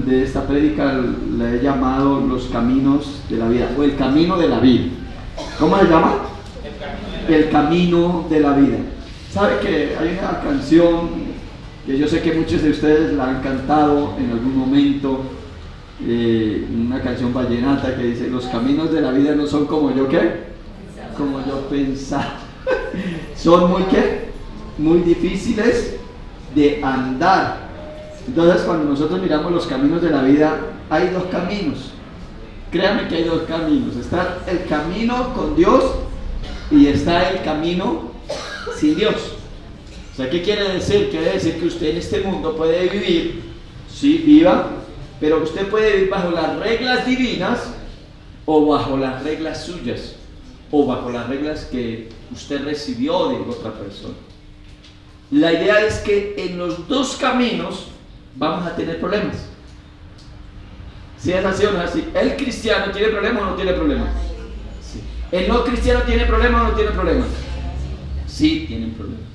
de esta prédica la he llamado Los Caminos de la Vida, o El Camino de la Vida. ¿Cómo se llama? El Camino de la Vida. ¿Sabe que hay una canción que yo sé que muchos de ustedes la han cantado en algún momento? Una canción vallenata que dice: los caminos de la vida no son como yo, ¿qué? Como yo pensaba. Son muy, ¿qué? Muy difíciles de andar. Entonces, cuando nosotros miramos los caminos de la vida, hay dos caminos. Créanme que hay dos caminos. Está el camino con Dios y está el camino sin Dios. O sea, ¿qué quiere decir? Quiere decir que usted en este mundo puede vivir, sí, viva, pero usted puede vivir bajo las reglas divinas o bajo las reglas suyas, o bajo las reglas que usted recibió de otra persona. La idea es que en los dos caminos vamos a tener problemas. Si es así o no es así. ¿El cristiano tiene problema o no tiene problema? Sí. ¿El no cristiano tiene problema o no tiene problema? Sí, tienen problemas.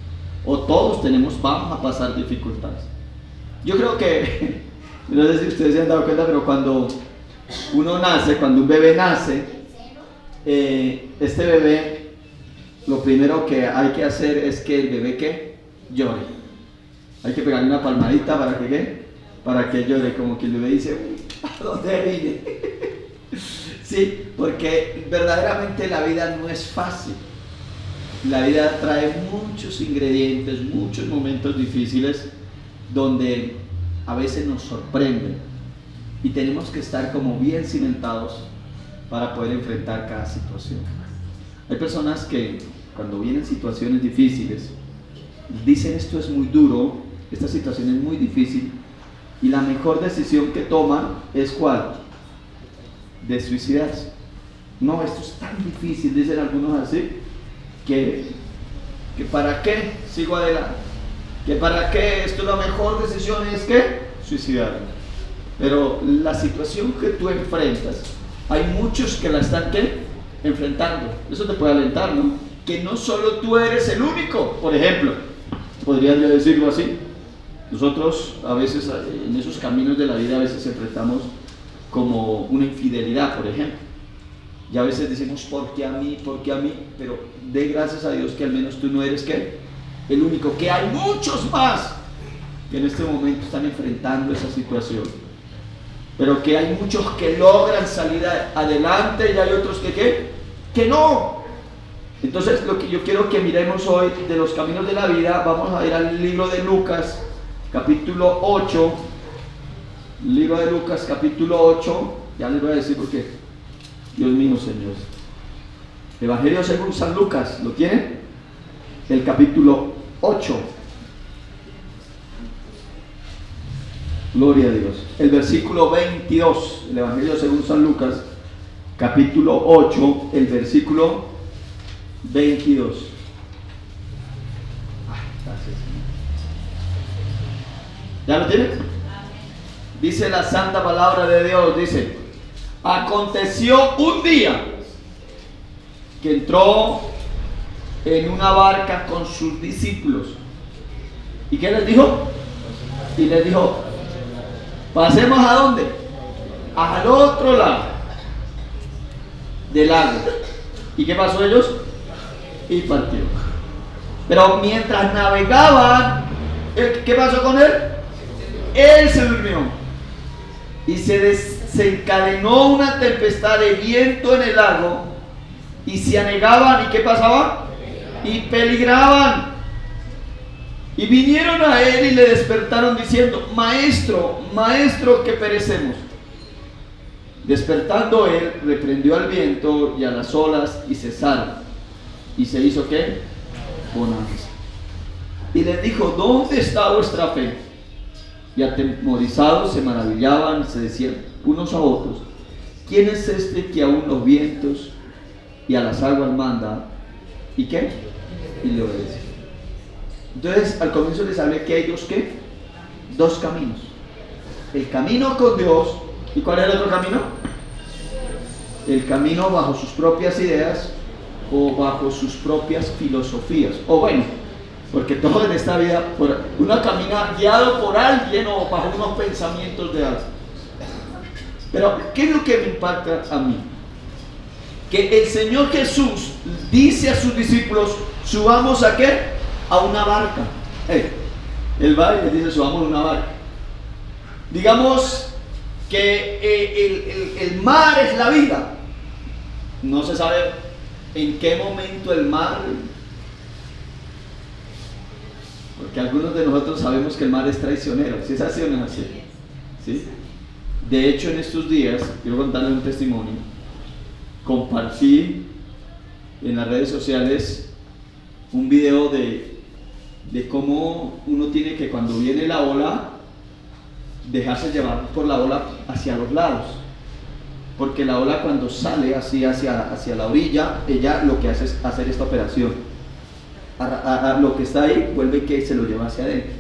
O todos vamos a pasar dificultades. Yo creo que, no sé si ustedes se han dado cuenta, pero cuando uno nace, cuando un bebé nace, este bebé, lo primero que hay que hacer es que el bebé, ¿qué? Llore. Hay que pegarle una palmadita para que, ¿qué? Para que llore, como que el bebé dice: ¿a dónde vine? Sí, porque verdaderamente la vida no es fácil. La vida trae muchos ingredientes, muchos momentos difíciles donde a veces nos sorprenden y tenemos que estar como bien cimentados para poder enfrentar cada situación. Hay personas que cuando vienen situaciones difíciles dicen: esto es muy duro, esta situación es muy difícil, y la mejor decisión que toman es ¿cuál? De suicidarse. No, esto es tan difícil, dicen algunos así, que para qué sigo adelante, que para qué, esto la mejor decisión es que suicidarme. Pero la situación que tú enfrentas, hay muchos que la están, ¿qué? Enfrentando. Eso te puede alentar, ¿no? Que no solo tú eres el único. Por ejemplo, podría yo decirlo así, nosotros a veces en esos caminos de la vida a veces enfrentamos como una infidelidad, por ejemplo. Y a veces decimos: ¿por qué a mí? ¿Por qué a mí? Pero dé gracias a Dios que al menos tú no eres, ¿qué? El único, que hay muchos más que en este momento están enfrentando esa situación. Pero que hay muchos que logran salir adelante y hay otros que, ¿qué? Que no. Entonces, lo que yo quiero que miremos hoy de los caminos de la vida, vamos a ir al libro de Lucas, capítulo 8. Libro de Lucas, capítulo 8. Ya les voy a decir por qué. Dios mío, Señor. Evangelio según San Lucas, ¿lo tienen? El capítulo 8. Gloria a Dios. El versículo 22. El Evangelio según San Lucas, capítulo 8, el versículo 22. Gracias, Señor. ¿Ya lo tienen? Dice la santa palabra de Dios, dice: aconteció un día que entró en una barca con sus discípulos. ¿Y qué les dijo? Y les dijo: pasemos ¿a dónde? Al otro lado del lago. ¿Y qué pasó ellos? Y partió. Pero mientras navegaban, ¿qué pasó con él? Él se durmió. Y se desencadenó una tempestad de viento en el lago, y se anegaban. ¿Y qué pasaba? Y peligraban. Y vinieron a él y le despertaron diciendo: maestro, maestro, que perecemos. Despertando él, reprendió al viento y a las olas, y cesaron. Y se hizo, ¿qué? Bonanza. Y les dijo: ¿dónde está vuestra fe? Y atemorizados se maravillaban, se decían unos a otros: ¿quién es este que aún los vientos y a las aguas manda? ¿Y qué? Y le obedece. Entonces, al comienzo les hablé que hay dos caminos. El camino con Dios. ¿Y cuál es el otro camino? El camino bajo sus propias ideas o bajo sus propias filosofías. O bueno, porque todo en esta vida, uno camina guiado por alguien o bajo unos pensamientos de alguien. Pero, ¿qué es lo que me impacta a mí? Que el Señor Jesús dice a sus discípulos, subamos ¿a qué? A una barca. Él va y les dice, subamos a una barca. Digamos que el mar es la vida. No se sabe en qué momento el mar, porque algunos de nosotros sabemos que el mar es traicionero. ¿Sí es así o no es así? ¿Sí? De hecho, en estos días, quiero contarles un testimonio. Compartí en las redes sociales un video de cómo uno tiene que, cuando viene la ola, dejarse llevar por la ola hacia los lados, porque la ola, cuando sale así hacia la orilla, ella lo que hace es hacer esta operación, lo que está ahí vuelve que se lo lleva hacia adentro.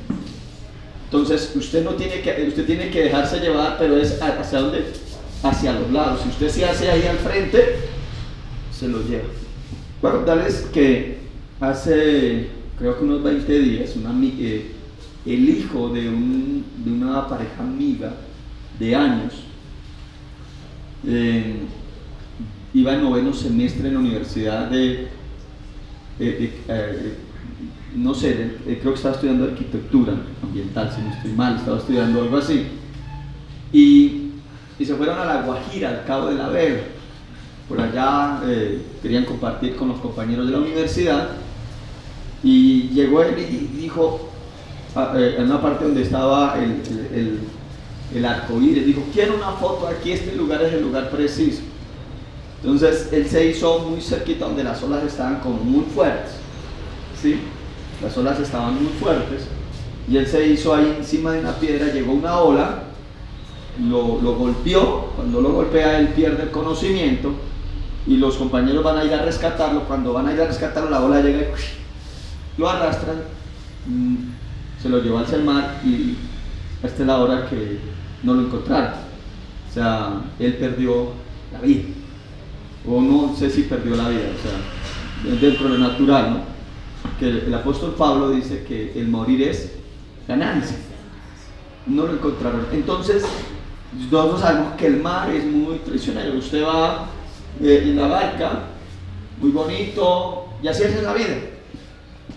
Entonces usted tiene que dejarse llevar, pero es ¿hacia dónde? Hacia los lados. Si usted se hace ahí al frente, se lo lleva. Voy a contarles que hace, creo que unos 20 días, el hijo de una pareja amiga de años iba en 9º semestre en la universidad no sé, creo que estaba estudiando arquitectura ambiental, si no estoy mal, estaba estudiando algo así, y se fueron a La Guajira, al Cabo de la Vela. Por allá querían compartir con los compañeros de la universidad, y llegó él y dijo, en una parte donde estaba el arco iris, dijo, quiero una foto aquí, este lugar es el lugar preciso. Entonces él se hizo muy cerquita donde las olas estaban como muy fuertes, ¿sí? Las olas estaban muy fuertes, y él se hizo ahí encima de una piedra. Llegó una ola, lo golpeó. Cuando lo golpea, él pierde el conocimiento, y los compañeros van a ir a rescatarlo. Cuando van a ir a rescatarlo, la ola llega y lo arrastran, se lo llevó hacia el mar, y esta es la hora que no lo encontraron. O sea, él perdió la vida, o no sé si perdió la vida, o sea, dentro de lo natural, ¿no? Que el apóstol Pablo dice que el morir es ganancia. No lo encontraron. Entonces, nosotros sabemos que el mar es muy traicionero. Usted va en la barca, muy bonito, y así es en la vida.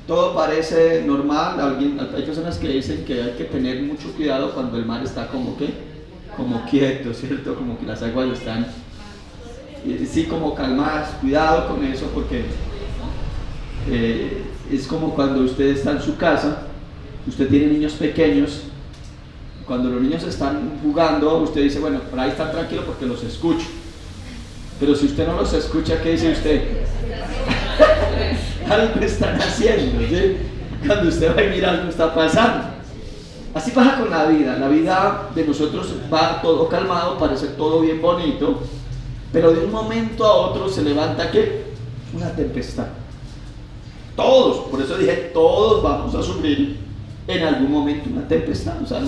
Todo parece normal. Hay personas que dicen que hay que tener mucho cuidado cuando el mar está como quieto, ¿cierto? Como que las aguas están sí, como calmadas. Cuidado con eso, porque es como cuando usted está en su casa, usted tiene niños pequeños. Cuando los niños están jugando, usted dice, bueno, por ahí están tranquilos porque los escucho. Pero si usted no los escucha, ¿qué dice usted? Algo están haciendo, ¿sí? Cuando usted va y mira, algo está pasando. Así pasa con la vida. La vida de nosotros va todo calmado, parece todo bien bonito, pero de un momento a otro se levanta, ¿qué? Una tempestad. Todos, por eso dije, todos vamos a sufrir en algún momento una tempestad. O sea,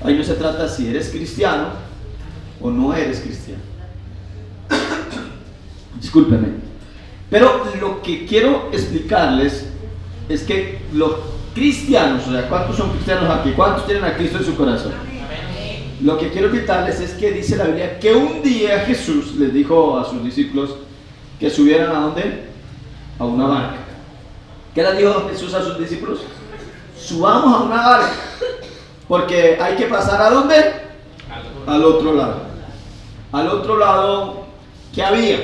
ahí no se trata si eres cristiano o no eres cristiano. Discúlpenme. Pero lo que quiero explicarles es que los cristianos, o sea, ¿cuántos son cristianos aquí? ¿Cuántos tienen a Cristo en su corazón? Lo que quiero explicarles es que dice la Biblia que un día Jesús les dijo a sus discípulos que subieran ¿a dónde? A una barca. ¿Qué les dijo Jesús a sus discípulos? Subamos a una barca, porque hay que pasar ¿a dónde? Al otro lado. Al otro lado, ¿qué había?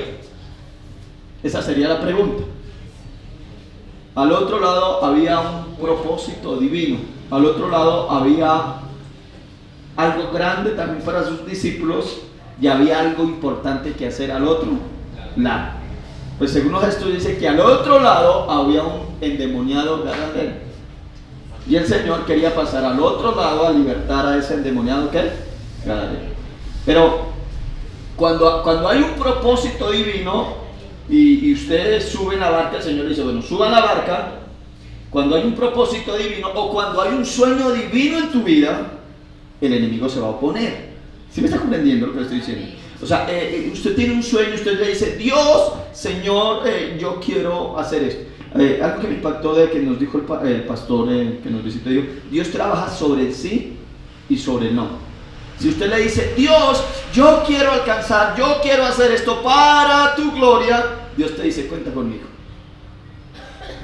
Esa sería la pregunta. Al otro lado había un propósito divino. Al otro lado había algo grande también para sus discípulos, y había algo importante que hacer al otro lado. Pues según los estudios dice que al otro lado había un endemoniado gadareno, y el Señor quería pasar al otro lado a libertar a ese endemoniado gadareno. Pero cuando hay un propósito divino y ustedes suben la barca, el Señor dice, bueno, suban la barca. Cuando hay un propósito divino o cuando hay un sueño divino en tu vida, el enemigo se va a oponer. ¿Sí me está comprendiendo lo que le estoy diciendo? O sea, usted tiene un sueño, usted le dice, Dios, Señor, yo quiero hacer esto. Algo que me impactó de que nos dijo el pastor que nos visitó, dijo, Dios trabaja sobre el sí y sobre el no. Si usted le dice, Dios, yo quiero alcanzar, yo quiero hacer esto para tu gloria, Dios te dice, cuenta conmigo.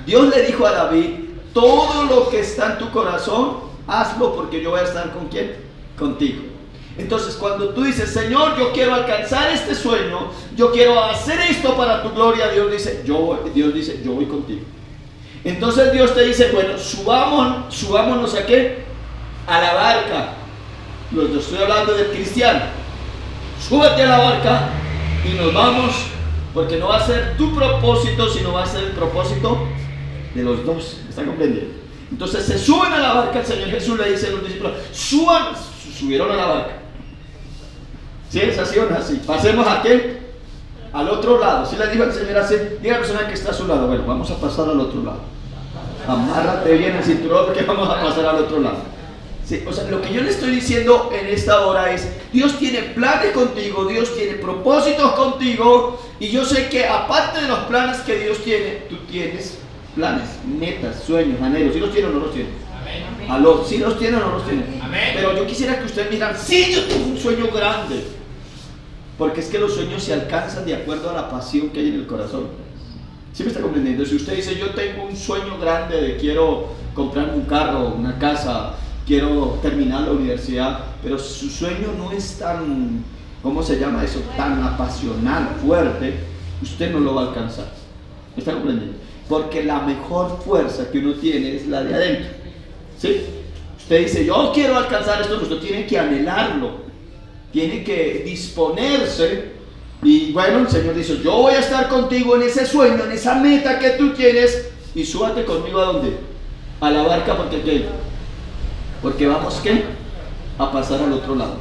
Dios le dijo a David, todo lo que está en tu corazón, hazlo porque yo voy a estar ¿con quién? Contigo. Entonces cuando tú dices, Señor, yo quiero alcanzar este sueño, yo quiero hacer esto para tu gloria, Dios dice, yo voy contigo. Entonces Dios te dice, bueno, subámonos ¿a qué? A la barca. Yo estoy hablando del cristiano. Súbete a la barca y nos vamos, porque no va a ser tu propósito, sino va a ser el propósito de los dos. ¿Me están comprendiendo? Entonces se suben a la barca, el Señor Jesús le dice a los discípulos, subieron a la barca. ¿Sí es así o no así? Pasemos a qué? Al otro lado. Si le dijo el Señor así, diga a la persona que está a su lado, bueno, vamos a pasar al otro lado. Amárrate bien el cinturón porque vamos a pasar al otro lado. Sí, o sea, lo que yo le estoy diciendo en esta hora es, Dios tiene planes contigo, Dios tiene propósitos contigo, y yo sé que aparte de los planes que Dios tiene, tú tienes planes, metas, sueños, anhelos. ¿Sí los tiene o no los tiene? Aló, ¿sí los tiene o no los tiene? Amén. Pero yo quisiera que ustedes digan, sí, yo tengo un sueño grande. Porque es que los sueños se alcanzan de acuerdo a la pasión que hay en el corazón. ¿Sí me está comprendiendo? Si usted dice, yo tengo un sueño grande de quiero comprarme un carro, una casa, quiero terminar la universidad, pero su sueño no es tan, ¿cómo se llama eso? Tan apasional, fuerte, usted no lo va a alcanzar. ¿Me está comprendiendo? Porque la mejor fuerza que uno tiene es la de adentro. ¿Sí? Usted dice, yo quiero alcanzar esto, usted tiene que anhelarlo, tiene que disponerse. Y bueno, el Señor dice, yo voy a estar contigo en ese sueño, en esa meta que tú tienes, y súbate conmigo ¿a dónde? A la barca, porque ¿qué? Porque vamos ¿qué? A pasar al otro lado.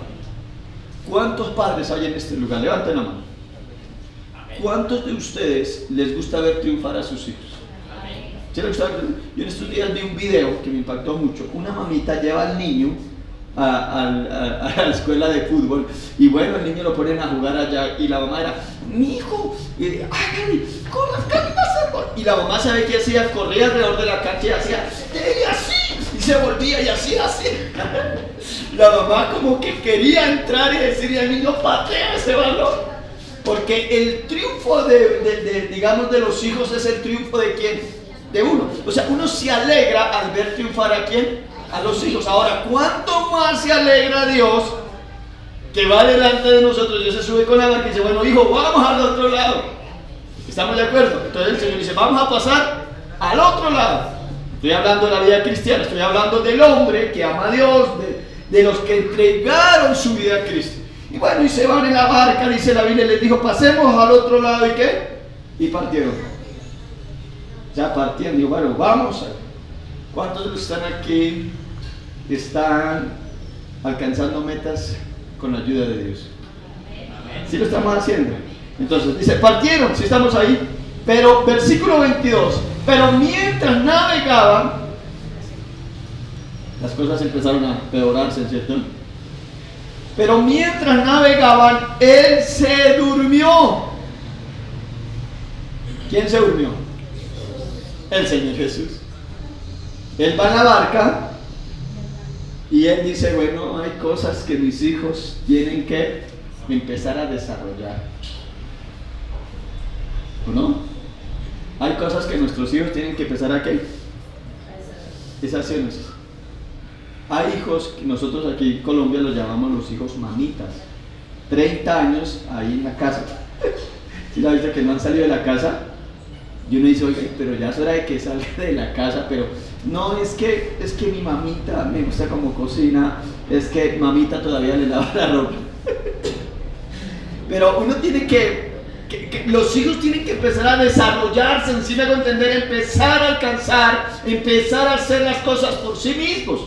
¿Cuántos padres hay en este lugar? Levanten la mano. ¿Cuántos de ustedes les gusta ver triunfar a sus hijos? ¿Sí les gusta ver? Yo en estos días vi un video que me impactó mucho. Una mamita lleva al niño a la escuela de fútbol, y bueno, el niño lo ponen a jugar allá, y la mamá era, mi hijo, corre, y la mamá sabe qué hacía, corría alrededor de la cancha y hacía así, y se volvía y hacía así. La mamá como que quería entrar y decirle al niño, patea ese balón, porque el triunfo digamos de los hijos es el triunfo de quién, de uno. O sea, uno se alegra al ver triunfar a quién, a los hijos. Ahora, ¿cuánto más se alegra Dios que va delante de nosotros? Dios se sube con la barca y dice, bueno, hijo, vamos al otro lado. ¿Estamos de acuerdo? Entonces el Señor dice, vamos a pasar al otro lado. Estoy hablando de la vida cristiana, estoy hablando del hombre que ama a Dios, de los que entregaron su vida a Cristo. Y bueno, y se van en la barca, dice la Biblia, y les dijo, pasemos al otro lado, ¿y qué? Y partieron. Ya partían, digo, bueno, vamos a... ¿Cuántos de los que están aquí están alcanzando metas con la ayuda de Dios? ¿Sí lo estamos haciendo? Entonces dice, partieron, si estamos ahí, pero versículo 22, pero mientras navegaban, las cosas empezaron a peorarse, ¿cierto? Pero mientras navegaban, él se durmió. ¿Quién se durmió? El Señor Jesús. Él va a la barca y él dice, bueno, hay cosas que mis hijos tienen que empezar a desarrollar, ¿o no? Hay cosas que nuestros hijos tienen que empezar a ¿qué? Esas acciones. Hay hijos que nosotros aquí en Colombia los llamamos los hijos mamitas. 30 años ahí en la casa. ¿Sí la viste que no han salido de la casa? Y uno dice, oye, pero ya es hora de que salga de la casa, pero no, es que mi mamita me gusta como cocina, es que mamita todavía le lava la ropa. Pero uno tiene que los hijos tienen que empezar a desarrollarse, encima de entender, empezar a alcanzar, empezar a hacer las cosas por sí mismos.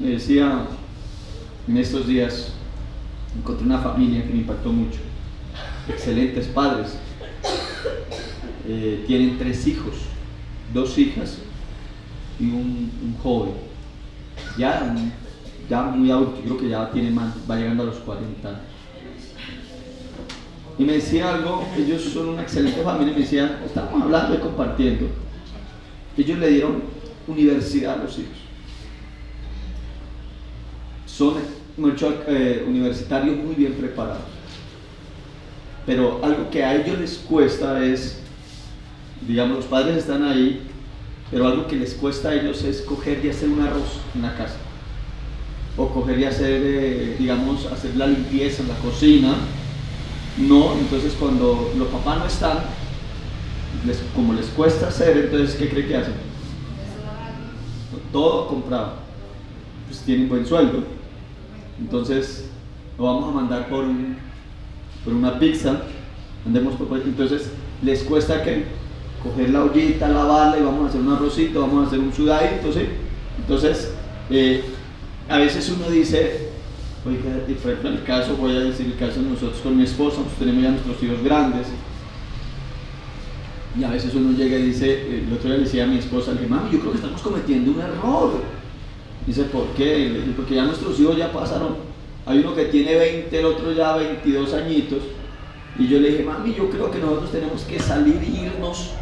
Me decía, en estos días, encontré una familia que me impactó mucho. Excelentes padres, tienen 3 hijos, 2 hijas y un joven, ya muy adulto, creo que ya tiene más, va llegando a los 40. Y me decía algo, ellos son una excelente familia, me decía, estábamos hablando y compartiendo, ellos le dieron universidad a los hijos, son muchos universitarios muy bien preparados. Pero algo que a ellos les cuesta es, digamos, los padres están ahí, pero algo que les cuesta a ellos es coger y hacer un arroz en la casa. O coger y hacer, digamos, hacer la limpieza en la cocina. No, entonces cuando los papás no están, como les cuesta hacer, entonces ¿qué cree que hacen? Todo comprado. Pues tienen buen sueldo. Entonces lo vamos a mandar por una pizza. Entonces les cuesta que coger la ollita, lavarla y vamos a hacer un arrocito, vamos a hacer un sudadito, ¿sí? Entonces a veces uno dice, oiga, en el caso, voy a decir el caso de nosotros con mi esposa, pues tenemos ya nuestros hijos grandes. Y a veces uno llega y dice, el otro día le decía a mi esposa, le dije, mami, yo creo que estamos cometiendo un error. Dice, ¿por qué? Le dije, porque ya nuestros hijos ya pasaron. Hay uno que tiene 20, el otro ya 22 añitos. Y yo le dije, mami, yo creo que nosotros tenemos que salir e irnos,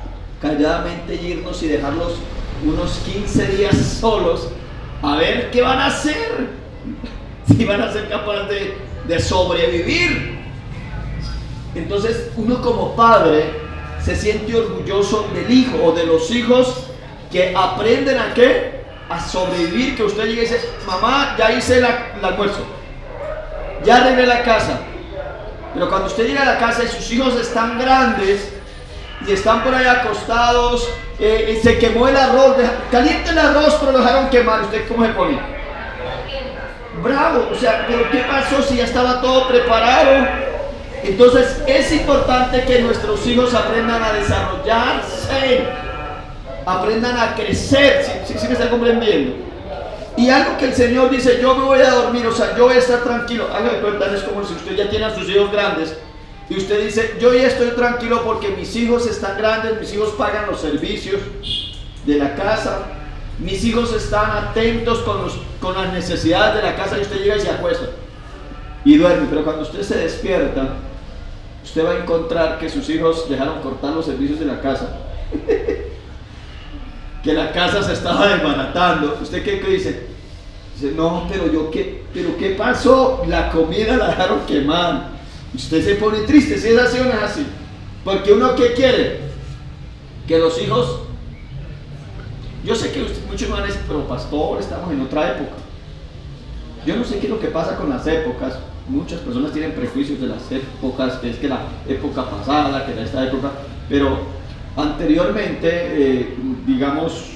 calladamente irnos y dejarlos unos 15 días solos, a ver qué van a hacer. Si van a ser capaces de sobrevivir. Entonces uno como padre se siente orgulloso del hijo o de los hijos que aprenden a ¿qué? A sobrevivir, que usted llega y dice, mamá, ya hice el almuerzo, ya arreglé la casa. Pero cuando usted llega a la casa y sus hijos están grandes y están por ahí acostados, se quemó el arroz, caliente el arroz pero lo dejaron quemar, ¿usted cómo se pone? Bravo, o sea, pero ¿qué pasó si ya estaba todo preparado? Entonces es importante que nuestros hijos aprendan a desarrollarse, aprendan a crecer, ¿sí me están comprendiendo? Y algo que el Señor dice, yo me voy a dormir, o sea, yo voy a estar tranquilo. Haga de cuenta, es como si usted ya tiene a sus hijos grandes y usted dice, yo ya estoy tranquilo porque mis hijos están grandes, mis hijos pagan los servicios de la casa, mis hijos están atentos con las necesidades de la casa, y usted llega y se acuesta y duerme. Pero cuando usted se despierta, usted va a encontrar que sus hijos dejaron cortar los servicios de la casa. Que la casa se estaba desbaratando. ¿Usted qué dice? Dice, no, pero ¿qué pasó? La comida la dejaron quemar. Usted se pone triste, si es así o no es así. Porque uno, ¿qué quiere? Que los hijos... Yo sé que muchos van a decir, pero pastor, estamos en otra época. Yo no sé qué es lo que pasa con las épocas. Muchas personas tienen prejuicios de las épocas, que es que la época pasada, que era esta época, pero anteriormente, digamos,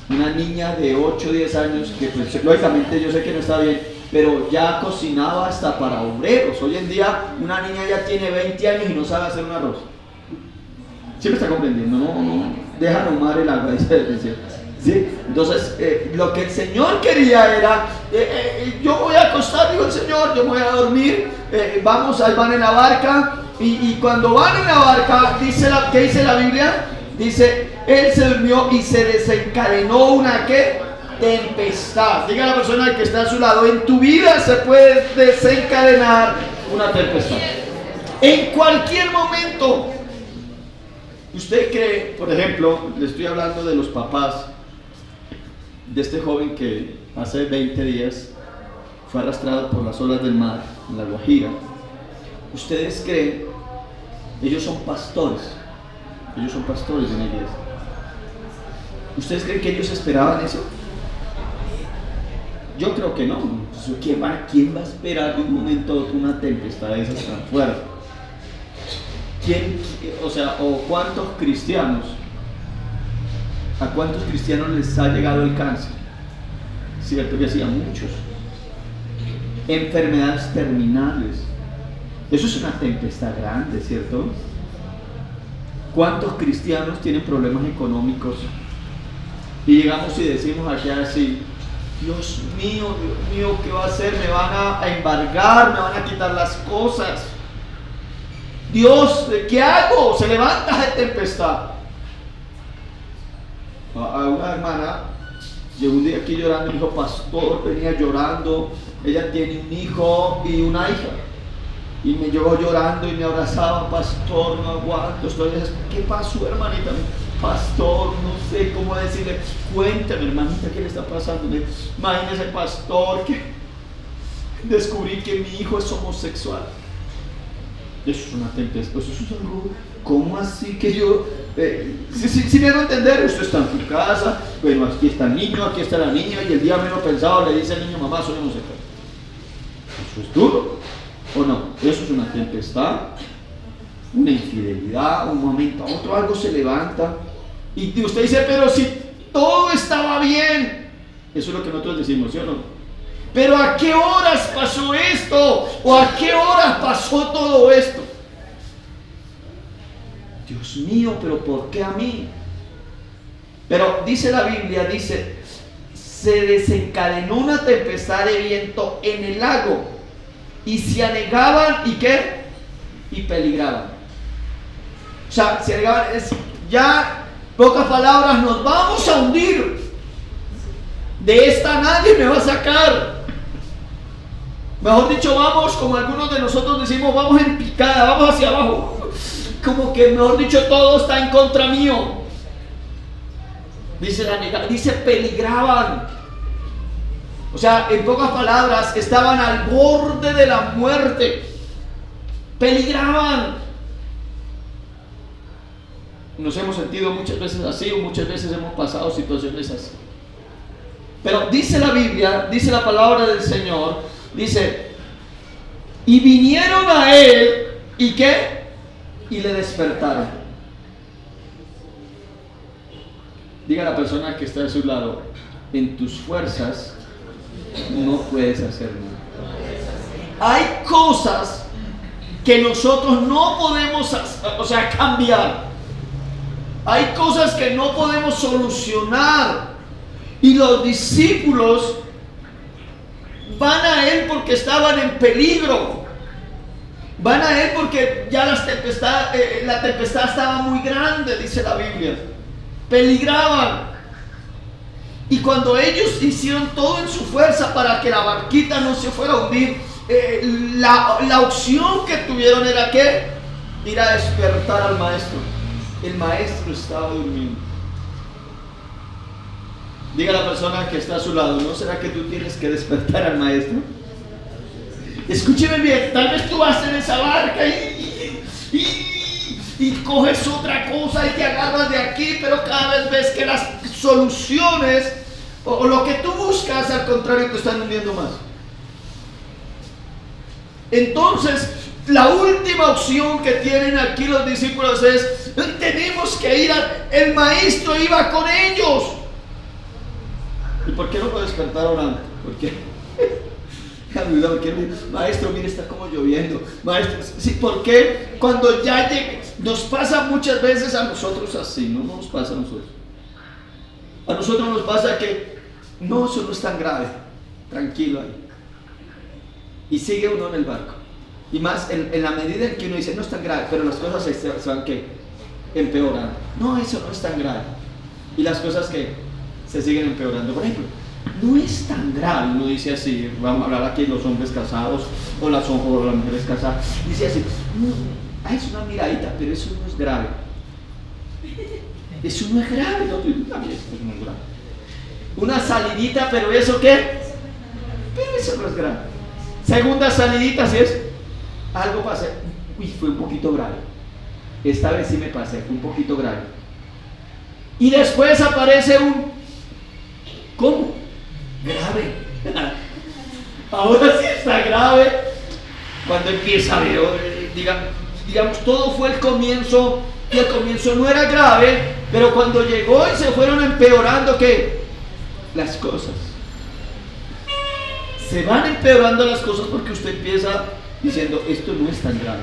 una niña de 8 o 10 años, que pues, lógicamente yo sé que no está bien, pero ya cocinaba hasta para obreros. Hoy en día una niña ya tiene 20 años y no sabe hacer un arroz. ¿Sí me está comprendiendo? No, deja nomás el agua, dice el Señor. ¿Sí? Entonces, lo que el Señor quería era, yo voy a acostar, dijo el Señor, yo voy a dormir, vamos, ahí van en la barca, y cuando van en la barca, ¿qué dice la Biblia? Dice, él se durmió y se desencadenó una ¿qué? Tempestad. Diga a la persona que está a su lado, en tu vida se puede desencadenar una tempestad. En cualquier momento. ¿Usted cree, por ejemplo, le estoy hablando de los papás, de este joven que hace 20 días fue arrastrado por las olas del mar en La Guajira? ¿Ustedes creen? Ellos son pastores en la iglesia. ¿Ustedes creen que ellos esperaban eso? Yo creo que no. ¿Quién va a esperar de un momento a otro una tempestad de esas tan fuerte? ¿Cuántos cristianos? ¿A cuántos cristianos les ha llegado el cáncer? Cierto que sí, a muchos. Enfermedades terminales. Eso es una tempestad grande, ¿cierto? ¿Cuántos cristianos tienen problemas económicos? Y llegamos y decimos aquí así, Dios mío, ¿qué va a hacer? Me van a embargar, me van a quitar las cosas. Dios, ¿qué hago? Se levanta de tempestad. A una hermana llegó un día aquí llorando y dijo, pastor, venía llorando, ella tiene un hijo y una hija, y me llegó llorando y me abrazaba, pastor, no aguanto, ¿qué pasó, hermanita? Pastor, no sé cómo decirle, cuéntame, hermanita, ¿qué le está pasando? Imagínese, pastor, que descubrí que mi hijo es homosexual. Eso es una tempestad, eso es algo, ¿cómo así que yo? Si me hago entender, usted está en su casa, bueno, aquí está el niño, aquí está la niña, y el día menos pensado le dice al niño, mamá, soy homosexual. ¿Eso es duro o no? Eso es una tempestad, una infidelidad, un momento a otro, algo se levanta, y usted dice, pero si todo estaba bien, eso es lo que nosotros decimos, ¿sí o no? Pero ¿a qué horas pasó esto? ¿O a qué horas pasó todo esto? Dios mío, pero ¿por qué a mí? Pero dice la Biblia, dice, se desencadenó una tempestad de viento en el lago y se anegaban y ¿qué? Y peligraban. O sea, se anegaban, ya, pocas palabras, nos vamos a hundir. De esta nadie me va a sacar. Mejor dicho, vamos, como algunos de nosotros decimos, vamos en picada, vamos hacia abajo. Como que, mejor dicho, todo está en contra mío. Dice peligraban. O sea, en pocas palabras, estaban al borde de la muerte. Peligraban. Nos hemos sentido muchas veces así, o muchas veces hemos pasado situaciones así. Pero dice la Biblia, dice la palabra del Señor, dice, y vinieron a él, ¿y qué? Y le despertaron. Diga a la persona que está a su lado, en tus fuerzas no puedes hacer nada. Hay cosas que nosotros no podemos, cambiar. Hay cosas que no podemos solucionar. Y los discípulos van a él porque estaban en peligro. Van a él porque ya la tempestad estaba muy grande, dice la Biblia. Peligraban. Y cuando ellos hicieron todo en su fuerza para que la barquita no se fuera a hundir, la opción que tuvieron era ¿qué? Ir a despertar al maestro. El maestro estaba durmiendo. Diga a la persona que está a su lado, ¿no será que tú tienes que despertar al maestro? Escúcheme bien, tal vez tú vas en esa barca y coges otra cosa y te agarras de aquí, pero cada vez ves que las soluciones o lo que tú buscas, al contrario, te están hundiendo más. Entonces, la última opción que tienen aquí los discípulos es, tenemos que ir el maestro iba con ellos. ¿Y por qué no lo despertaron antes? ¿Por qué? Maestro, mire, está como lloviendo. Maestro, sí, ¿por qué? Cuando ya llegue, nos pasa muchas veces a nosotros así, no nos pasa a nosotros. A nosotros nos pasa que, no, eso no es tan grave, tranquilo ahí. Y sigue uno en el barco. Y más en la medida en que uno dice, no es tan grave, pero las cosas se van ¿qué? Empeorando. No, eso no es tan grave. Y las cosas que se siguen empeorando. Por ejemplo, no es tan grave, uno dice así, vamos a hablar aquí de los hombres casados o las mujeres casadas, dice así, es una miradita, pero eso no es grave. Eso no es grave, no, también eso no es grave. Una salidita, pero ¿eso qué? Pero eso no es grave. Segunda salidita, si es algo pasa, fue un poquito grave. Esta vez sí me pasé, fue un poquito grave. Y después aparece ¿cómo? Grave. Ahora sí está grave. Cuando empieza a ver, digamos, todo fue el comienzo, y el comienzo no era grave, pero cuando llegó y se fueron empeorando, ¿qué? Las cosas. Se van empeorando las cosas porque usted empieza diciendo, esto no es tan grave.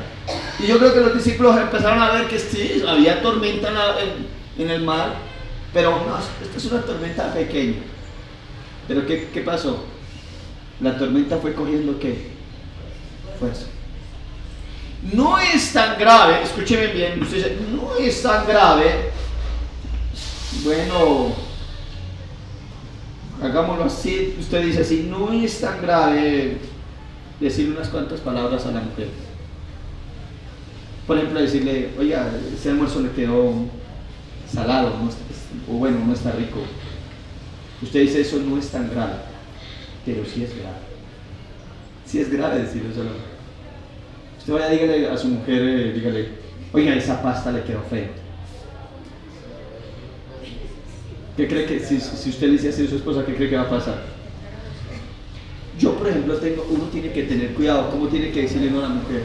Y yo creo que los discípulos empezaron a ver que sí, había tormenta en el mar, pero no, esta es una tormenta pequeña. Pero ¿qué pasó? La tormenta fue cogiendo ¿qué? Fuerza. No es tan grave, escúcheme bien, usted dice, no es tan grave. Bueno, hagámoslo así, usted dice así, no es tan grave decir unas cuantas palabras a la mujer. Por ejemplo, decirle, oiga, ese almuerzo le quedó salado, o bueno, no está rico. Usted dice, eso no es tan grave, pero sí es grave. Sí es grave decirlo solo. Usted vaya, dígale a su mujer, dígale, oiga, esa pasta le quedó fea. ¿Qué cree que, si usted le dice así a su esposa, qué cree que va a pasar? Yo, por ejemplo, uno tiene que tener cuidado. ¿Cómo tiene que decirle a la mujer?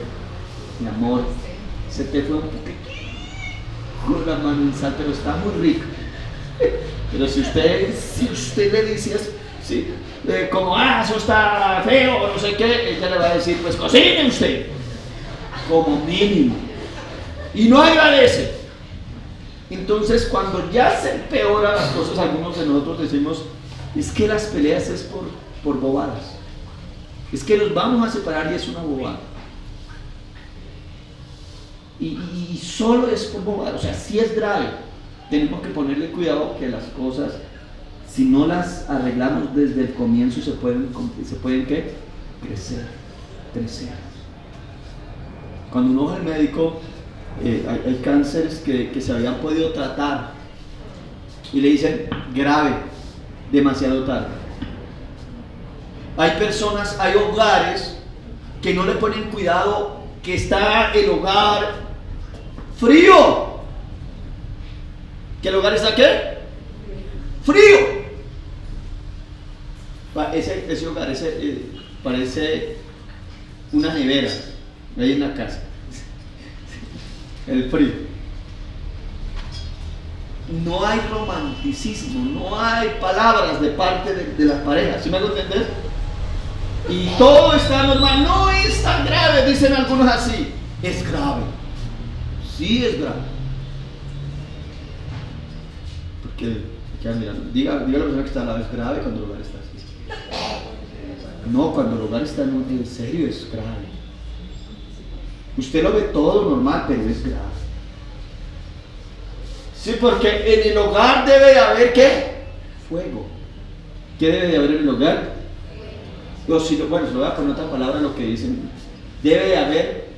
Mi amor, se te fue un poquito con la mano en sal, pero está muy rico. Pero si usted le dice así, ¿sí? Como, eso está feo, o no sé qué, ella le va a decir, pues cocine usted, como mínimo. Y no agradece. Entonces, cuando ya se empeoran las cosas, algunos de nosotros decimos, es que las peleas es por bobadas. Es que nos vamos a separar y es una bobada. Y solo es por bobada, o sea, sí es grave. Tenemos que ponerle cuidado que las cosas, si no las arreglamos desde el comienzo, se pueden ¿qué? Crecer. Cuando uno va al médico, hay cánceres que se habían podido tratar y le dicen grave, demasiado tarde. Hay personas, hay hogares que no le ponen cuidado, que está el hogar frío. ¿Que el hogar está qué? Frío. Ese hogar parece una nevera ahí en la casa. El frío. No hay romanticismo, no hay palabras de parte de las parejas. ¿Sí me hago entender? Y todo está normal, no es tan grave, dicen algunos así. Es grave. Sí es grave. Porque quedan mirando. Diga a la persona que está al lado, es grave cuando el hogar está así. No, cuando el hogar está en serio es grave. Usted lo ve todo normal, pero es grave. Sí, porque en el hogar debe de haber ¿qué? Fuego. ¿Qué debe de haber en el hogar? O si lo, bueno, se lo voy a poner otra palabra lo que dicen. Debe de haber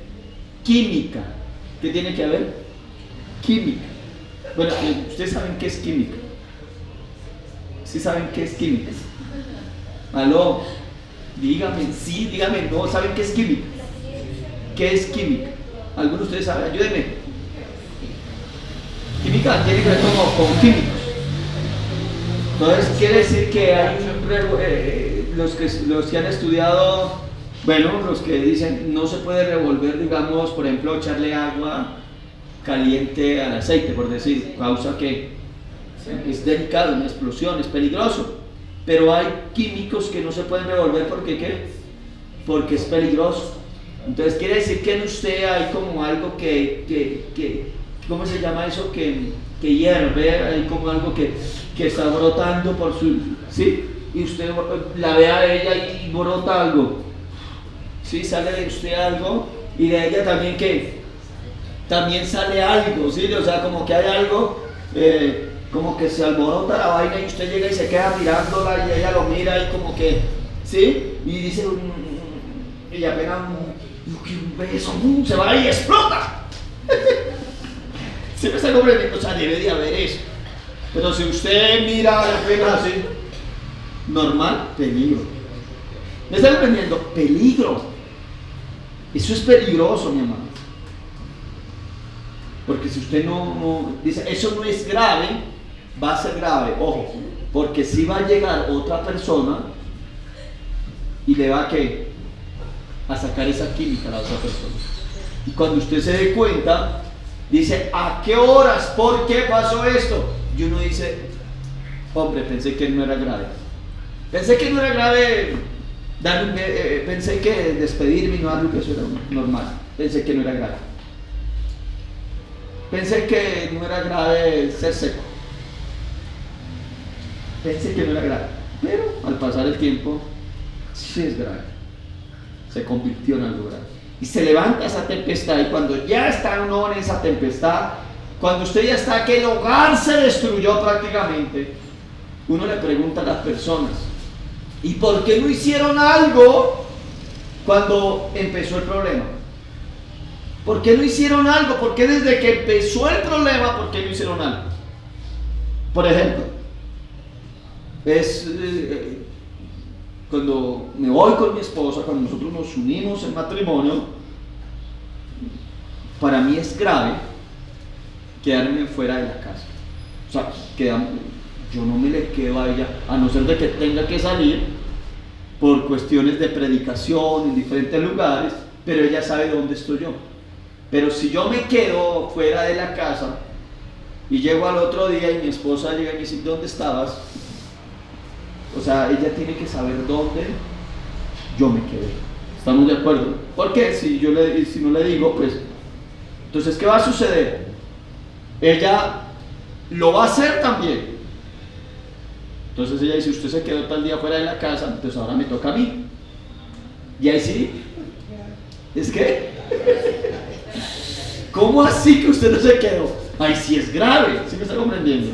química. ¿Qué tiene que haber? Química. Bueno, ustedes saben qué es química. ¿Sí saben qué es química? Aló, dígame, sí, dígame, no, ¿saben qué es química? ¿Qué es química? ¿Algunos de ustedes saben? Ayúdenme. Química tiene que ver con químicos. Entonces quiere decir que hay los que han estudiado, bueno, los que dicen no se puede revolver, digamos, por ejemplo, echarle agua caliente al aceite, por decir, causa que es delicado, una explosión, es peligroso. Pero hay químicos que no se pueden revolver porque ¿qué? Porque es peligroso. Entonces quiere decir que en usted hay como algo que ¿cómo se llama eso? Que hierve, hay como algo que está brotando por su, ¿sí? Y usted la ve a ella y brota algo, ¿sí? Sale de usted algo y de ella también que también sale algo, ¿sí? O sea, como que hay algo, como que se alborota la vaina y usted llega y se queda mirándola y ella lo mira y como que, ¿sí? Y dice, y apenas un beso, se va y explota. ¿Sí me está comprendiendo? O sea, debe de haber eso. Pero si usted mira apenas así, normal, peligro. ¿Me está comprendiendo? Peligro. Eso es peligroso, mi amado. Porque si usted no dice, eso no es grave, va a ser grave, ojo, porque si va a llegar otra persona y le va a sacar esa química a la otra persona. Y cuando usted se dé cuenta, dice, ¿a qué horas? ¿Por qué pasó esto? Y uno dice, hombre, pensé que no era grave. Pensé que no era grave pensé que despedirme y no darle un beso era normal. Pensé que no era grave. Pensé que no era grave ser seco. Pensé que no era grave. Pero al pasar el tiempo, sí es grave. Se convirtió en algo grave. Y se levanta esa tempestad. Y cuando ya está uno en esa tempestad, cuando usted ya está, que el hogar se destruyó prácticamente, uno le pregunta a las personas, ¿y por qué no hicieron algo cuando empezó el problema? ¿Por qué no hicieron algo? ¿Por qué desde que empezó el problema, por qué no hicieron algo? Por ejemplo, cuando me voy con mi esposa, cuando nosotros nos unimos en matrimonio, para mí es grave quedarme fuera de la casa. O sea, yo no me le quedo a ella, a no ser de que tenga que salir por cuestiones de predicación en diferentes lugares, pero ella sabe dónde estoy yo. Pero si yo me quedo fuera de la casa y llego al otro día y mi esposa llega y me dice, ¿dónde estabas? O sea, ella tiene que saber dónde yo me quedé. ¿Estamos de acuerdo? Porque si no le digo, pues, entonces, ¿qué va a suceder? Ella lo va a hacer también. Entonces ella dice, usted se quedó tal día fuera de la casa, entonces ahora me toca a mí. Y ahí sí, es que, ¿cómo así que usted no se quedó? Ahí sí es grave, ¿sí me está comprendiendo?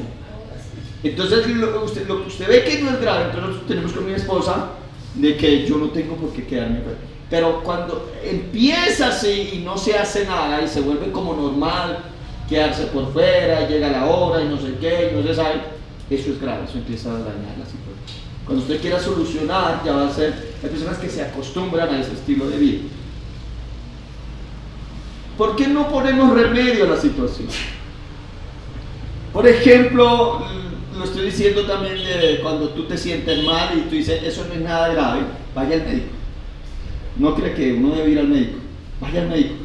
Entonces lo que usted ve que no es grave, entonces nosotros tenemos con mi esposa de que yo no tengo por qué quedarme fuera. Pero cuando empieza así y no se hace nada y se vuelve como normal quedarse por fuera, llega la hora y no sé qué, y no se sabe, eso es grave, eso empieza a dañar la situación. Cuando usted quiera solucionar, ya va a ser, hay personas que se acostumbran a ese estilo de vida. ¿Por qué no ponemos remedio a la situación? Por ejemplo, lo estoy diciendo también de cuando tú te sientes mal y tú dices, eso no es nada grave, vaya al médico. No cree que uno debe ir al médico, vaya al médico.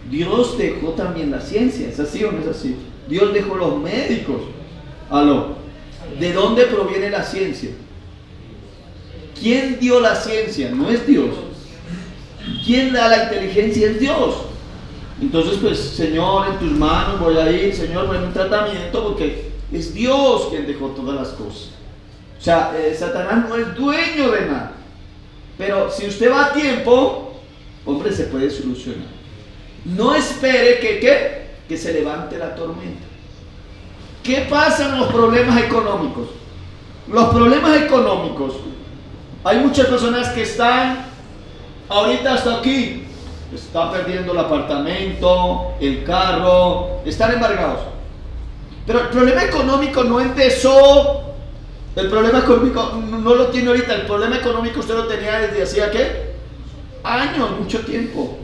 Dios dejó también la ciencia, ¿es así o no es así? Dios dejó los médicos. ¿Aló? ¿De dónde proviene la ciencia? ¿Quién dio la ciencia? No es Dios. ¿Quién da la inteligencia? Es Dios. Entonces, pues, Señor, en tus manos voy a ir, Señor, voy a un tratamiento, porque es Dios quien dejó todas las cosas. O sea, Satanás no es dueño de nada. Pero si usted va a tiempo, hombre, se puede solucionar. No espere que se levante la tormenta. ¿Qué pasa en los problemas económicos? Los problemas económicos, hay muchas personas que están ahorita hasta aquí, están perdiendo el apartamento, el carro, están embargados. Pero el problema económico no empezó, el problema económico no lo tiene ahorita, el problema económico usted lo tenía desde hacía ¿qué? Años, mucho tiempo.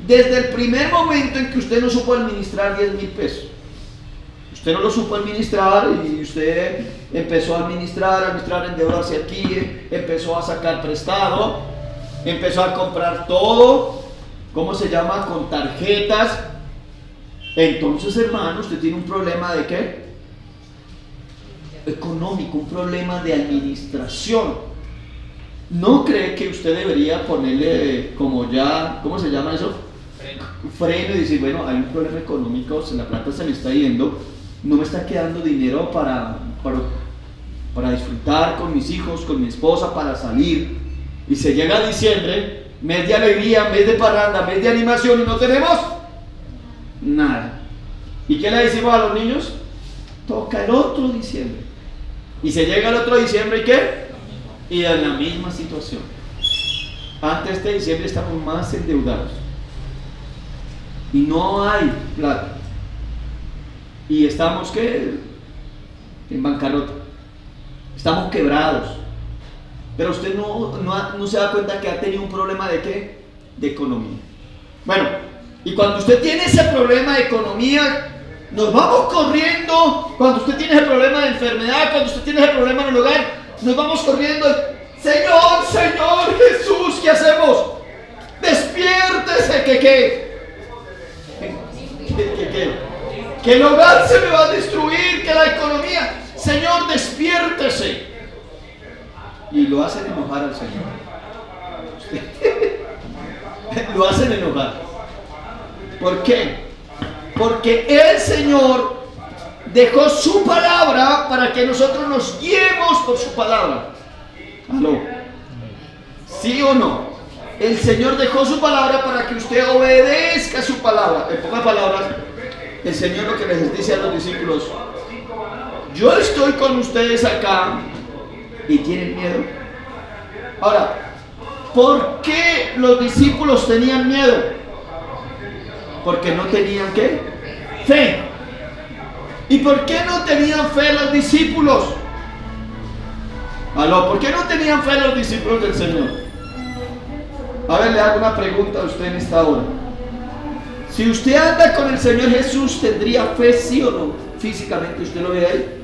Desde el primer momento en que usted no supo administrar 10,000 pesos. Usted no lo supo administrar y usted empezó a administrar, endeudarse aquí, empezó a sacar prestado, empezó a comprar todo, ¿cómo se llama? Con tarjetas. Entonces, hermano, usted tiene un problema ¿de qué? Económico, un problema de administración. ¿No cree que usted debería ponerle como ya, ¿cómo se llama eso? Freno y decir, bueno, hay un problema económico, la plata se me está yendo, no me está quedando dinero para disfrutar con mis hijos, con mi esposa, para salir, y se llega a diciembre, mes de alegría, mes de parranda, mes de animación, y no tenemos nada. ¿Y qué le decimos a los niños? Toca el otro diciembre. Y se llega el otro diciembre, ¿y qué? Y en la misma situación. Antes de este diciembre estamos más endeudados. Y no hay plata. Y estamos, ¿qué? En bancarrota. Estamos quebrados. Pero usted no se da cuenta que ha tenido un problema ¿de qué? De economía. Bueno, y cuando usted tiene ese problema de economía, nos vamos corriendo. Cuando usted tiene ese problema de enfermedad, cuando usted tiene ese problema en el hogar, nos vamos corriendo. Señor, Señor Jesús, ¿qué hacemos? Despiértese, que el hogar se me va a destruir, que la economía. Señor, despiértese. Y lo hacen enojar al Señor. Lo hacen enojar. ¿Por qué? Porque el Señor dejó su palabra para que nosotros nos guiemos por su palabra. ¿Aló? ¿Sí o no? El Señor dejó su palabra para que usted obedezca su palabra. En pocas palabras, el Señor lo que les dice a los discípulos: yo estoy con ustedes acá y tienen miedo. Ahora, ¿por qué los discípulos tenían miedo? Porque no tenían ¿qué? Fe. ¿Y por qué no tenían fe los discípulos? Aló, ¿por qué no tenían fe los discípulos del Señor? A ver, le hago una pregunta a usted en esta hora. Si usted anda con el Señor Jesús, ¿tendría fe, sí o no? Físicamente, ¿usted lo ve ahí?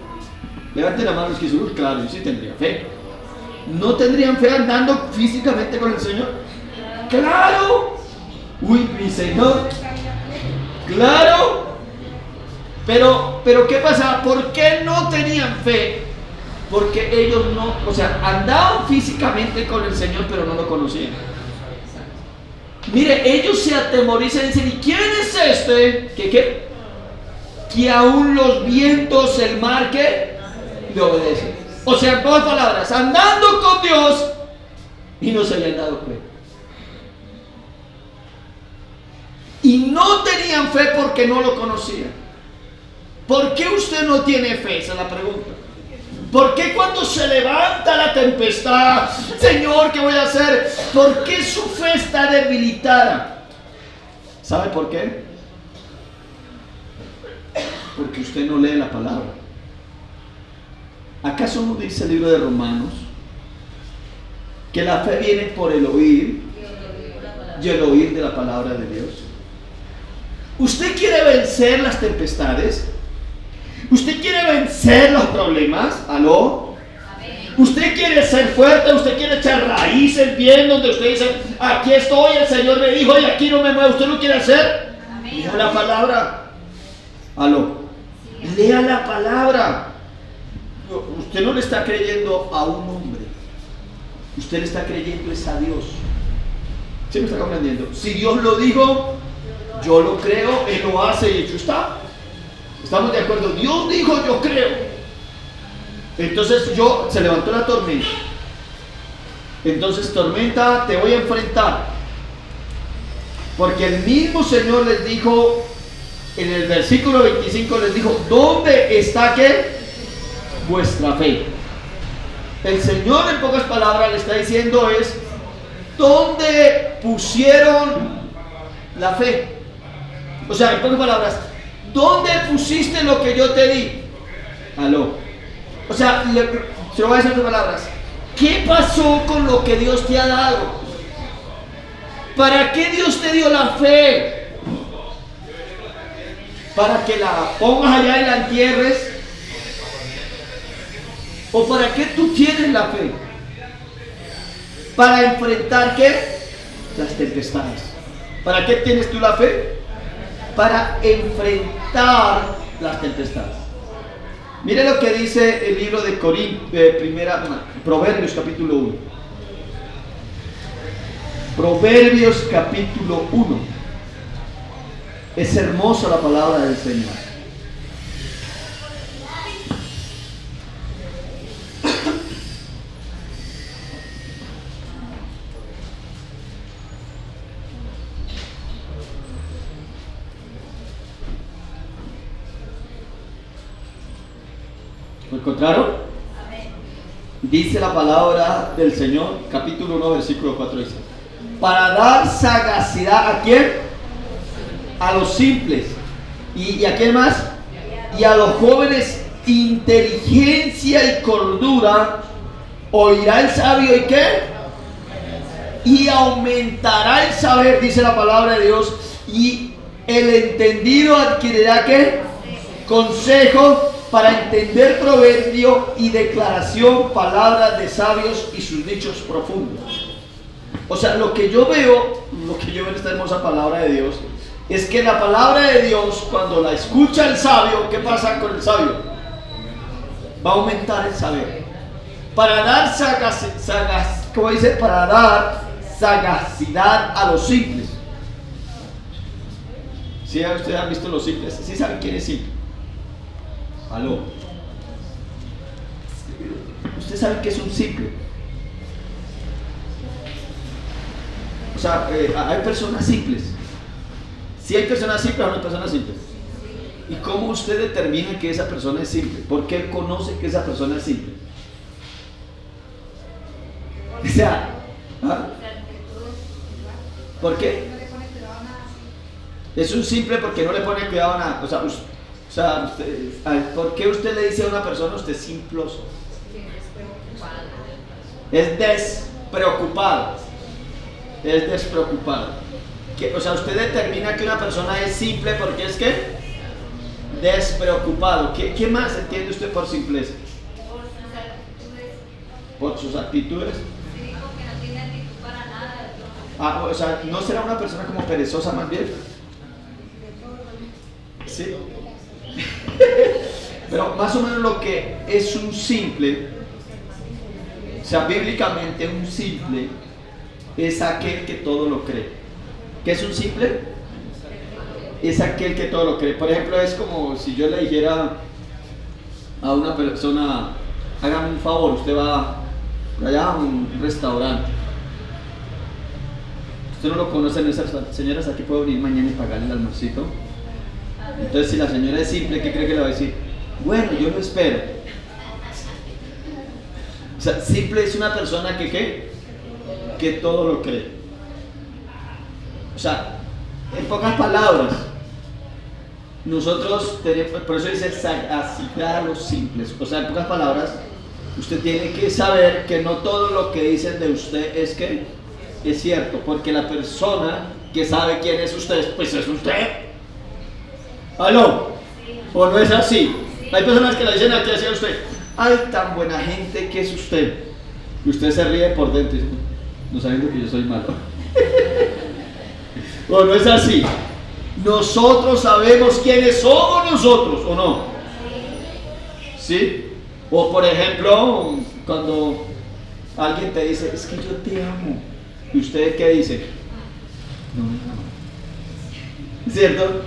Levante la mano los que dicen, claro, yo sí tendría fe. ¿No tendrían fe andando físicamente con el Señor? ¡Claro! Uy, mi Señor. ¡Claro! Pero ¿qué pasa? ¿Por qué no tenían fe? Porque ellos no, o sea, andaban físicamente con el Señor, pero no lo conocían. Mire, ellos se atemorizan y dicen, ¿y quién es este? Que aún los vientos, el mar, ¿qué? Le obedecen. O sea, en pocas palabras, andando con Dios y no se habían dado cuenta. Y no tenían fe porque no lo conocían. ¿Por qué usted no tiene fe? Esa es la pregunta. ¿Por qué cuando se levanta la tempestad, Señor, ¿qué voy a hacer? ¿Por qué su fe está debilitada? ¿Sabe por qué? Porque usted no lee la palabra. ¿Acaso no dice el libro de Romanos que la fe viene por el oír y el oír de la palabra de Dios? ¿Usted quiere vencer las tempestades? ¿Usted quiere vencer los problemas? ¿Aló? ¿Usted quiere ser fuerte? ¿Usted quiere echar raíces bien donde usted dice, aquí estoy, el Señor me dijo y aquí no me muevo? ¿Usted lo quiere hacer? Lea la palabra. ¿Aló? Lea la palabra. Usted no le está creyendo a un hombre. Usted le está creyendo es a Dios. ¿Sí me está comprendiendo? Si Dios lo dijo, yo lo creo, Él lo hace y hecho está. ¿Estamos de acuerdo? Dios dijo, yo creo. Entonces se levantó la tormenta. Entonces, tormenta, te voy a enfrentar. Porque el mismo Señor les dijo, en el versículo 25 les dijo, ¿dónde está qué? Vuestra fe. El Señor, en pocas palabras, le está diciendo es, ¿dónde pusieron la fe? O sea, en pocas palabras, ¿dónde pusiste lo que yo te di? Aló. O sea, se lo voy a decir en palabras. ¿Qué pasó con lo que Dios te ha dado? ¿Para qué Dios te dio la fe? ¿Para que la pongas allá y la entierres? ¿O para qué tú tienes la fe? ¿Para enfrentar qué? Las tempestades. ¿Para qué tienes tú la fe? Para enfrentar las tempestades. Mire lo que dice el libro de Proverbios capítulo 1. Proverbios capítulo 1. Es hermosa la palabra del Señor. ¿Lo encontraron? Amén. Dice la palabra del Señor, capítulo 1, versículo 4, dice, para dar sagacidad, ¿a quién? A los simples. ¿Y a quién más? Y a los jóvenes, inteligencia y cordura. Oirá el sabio, ¿y qué? Y aumentará el saber, dice la palabra de Dios, y el entendido adquirirá, ¿qué? Consejo, para entender proverbio y declaración, palabras de sabios y sus dichos profundos. O sea, lo que yo veo en esta hermosa palabra de Dios, es que la palabra de Dios, cuando la escucha el sabio, ¿qué pasa con el sabio? Va a aumentar el saber. Para dar ¿cómo dice? Para dar sagacidad a los simples. ¿Sí ustedes han visto los simples? ¿Sí saben quién es simple? Aló. ¿Usted sabe qué es un simple? O sea, hay personas simples. ¿Sí hay personas simples o no hay personas simples? ¿Y cómo usted determina que esa persona es simple? ¿Por qué conoce que esa persona es simple? O sea, ¿ah? ¿Por qué? Es un simple porque no le pone cuidado a nada. O sea, ¿por qué usted le dice a una persona usted es simploso? Es despreocupado. Es despreocupado. O sea, usted determina que una persona es simple porque es que despreocupado. ¿Qué más entiende usted por simpleza? Por sus actitudes. Sí, dijo que no tiene actitud para nada. O sea, ¿no será una persona como perezosa más bien? Sí. Pero más o menos lo que es un simple, o sea, bíblicamente un simple es aquel que todo lo cree. ¿Qué es un simple? Es aquel que todo lo cree. Por ejemplo, es como si yo le dijera a una persona, hágame un favor, usted va allá a un restaurante, usted no lo conoce, esas señoras aquí puede venir mañana y pagarle el almuercito. Entonces, si la señora es simple, ¿qué cree que le va a decir? Bueno, yo lo espero. O sea, simple es una persona que todo lo cree. O sea, en pocas palabras, nosotros tenemos, por eso dice sagacidad a los simples. O sea, en pocas palabras, usted tiene que saber que no todo lo que dicen de usted es cierto, porque la persona que sabe quién es usted, pues es usted. ¿Aló? ¿O no es así? Hay personas que le dicen aquí hacia usted, ay, tan buena gente que es usted. Y usted se ríe por dentro, no sabiendo que yo soy malo. ¿O no es así? Nosotros sabemos quiénes somos nosotros, ¿o no? ¿Sí? O por ejemplo, cuando alguien te dice, es que yo te amo, ¿y usted qué dice? No me amo. ¿Cierto?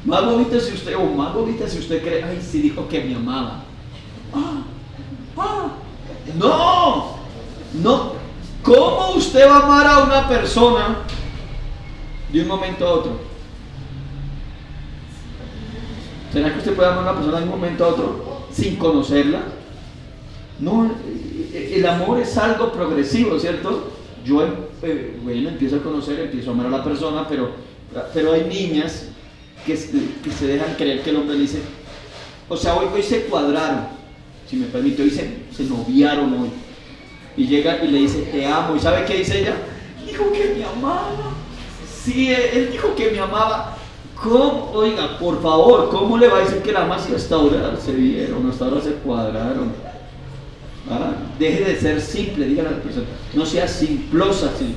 Más bonito si usted, o más bonita si usted cree, ay, sí dijo que me amaba. No. ¿Cómo usted va a amar a una persona de un momento a otro? ¿Será que usted puede amar a una persona de un momento a otro sin conocerla? No, el amor es algo progresivo, ¿cierto? Yo, empiezo a conocer, empiezo a amar a la persona, pero hay niñas que se dejan creer que el hombre le dice, o sea, hoy se cuadraron, si me permite, hoy se noviaron hoy, y llega y le dice, te amo, ¿y sabe qué dice ella? Dijo que me amaba. Sí, él dijo que me amaba. ¿Cómo? Oiga, por favor, ¿cómo le va a decir que la ama si hasta ahora se vieron, hasta ahora se cuadraron? Deje de ser simple, dígale a la persona, no sea simplosa, sí.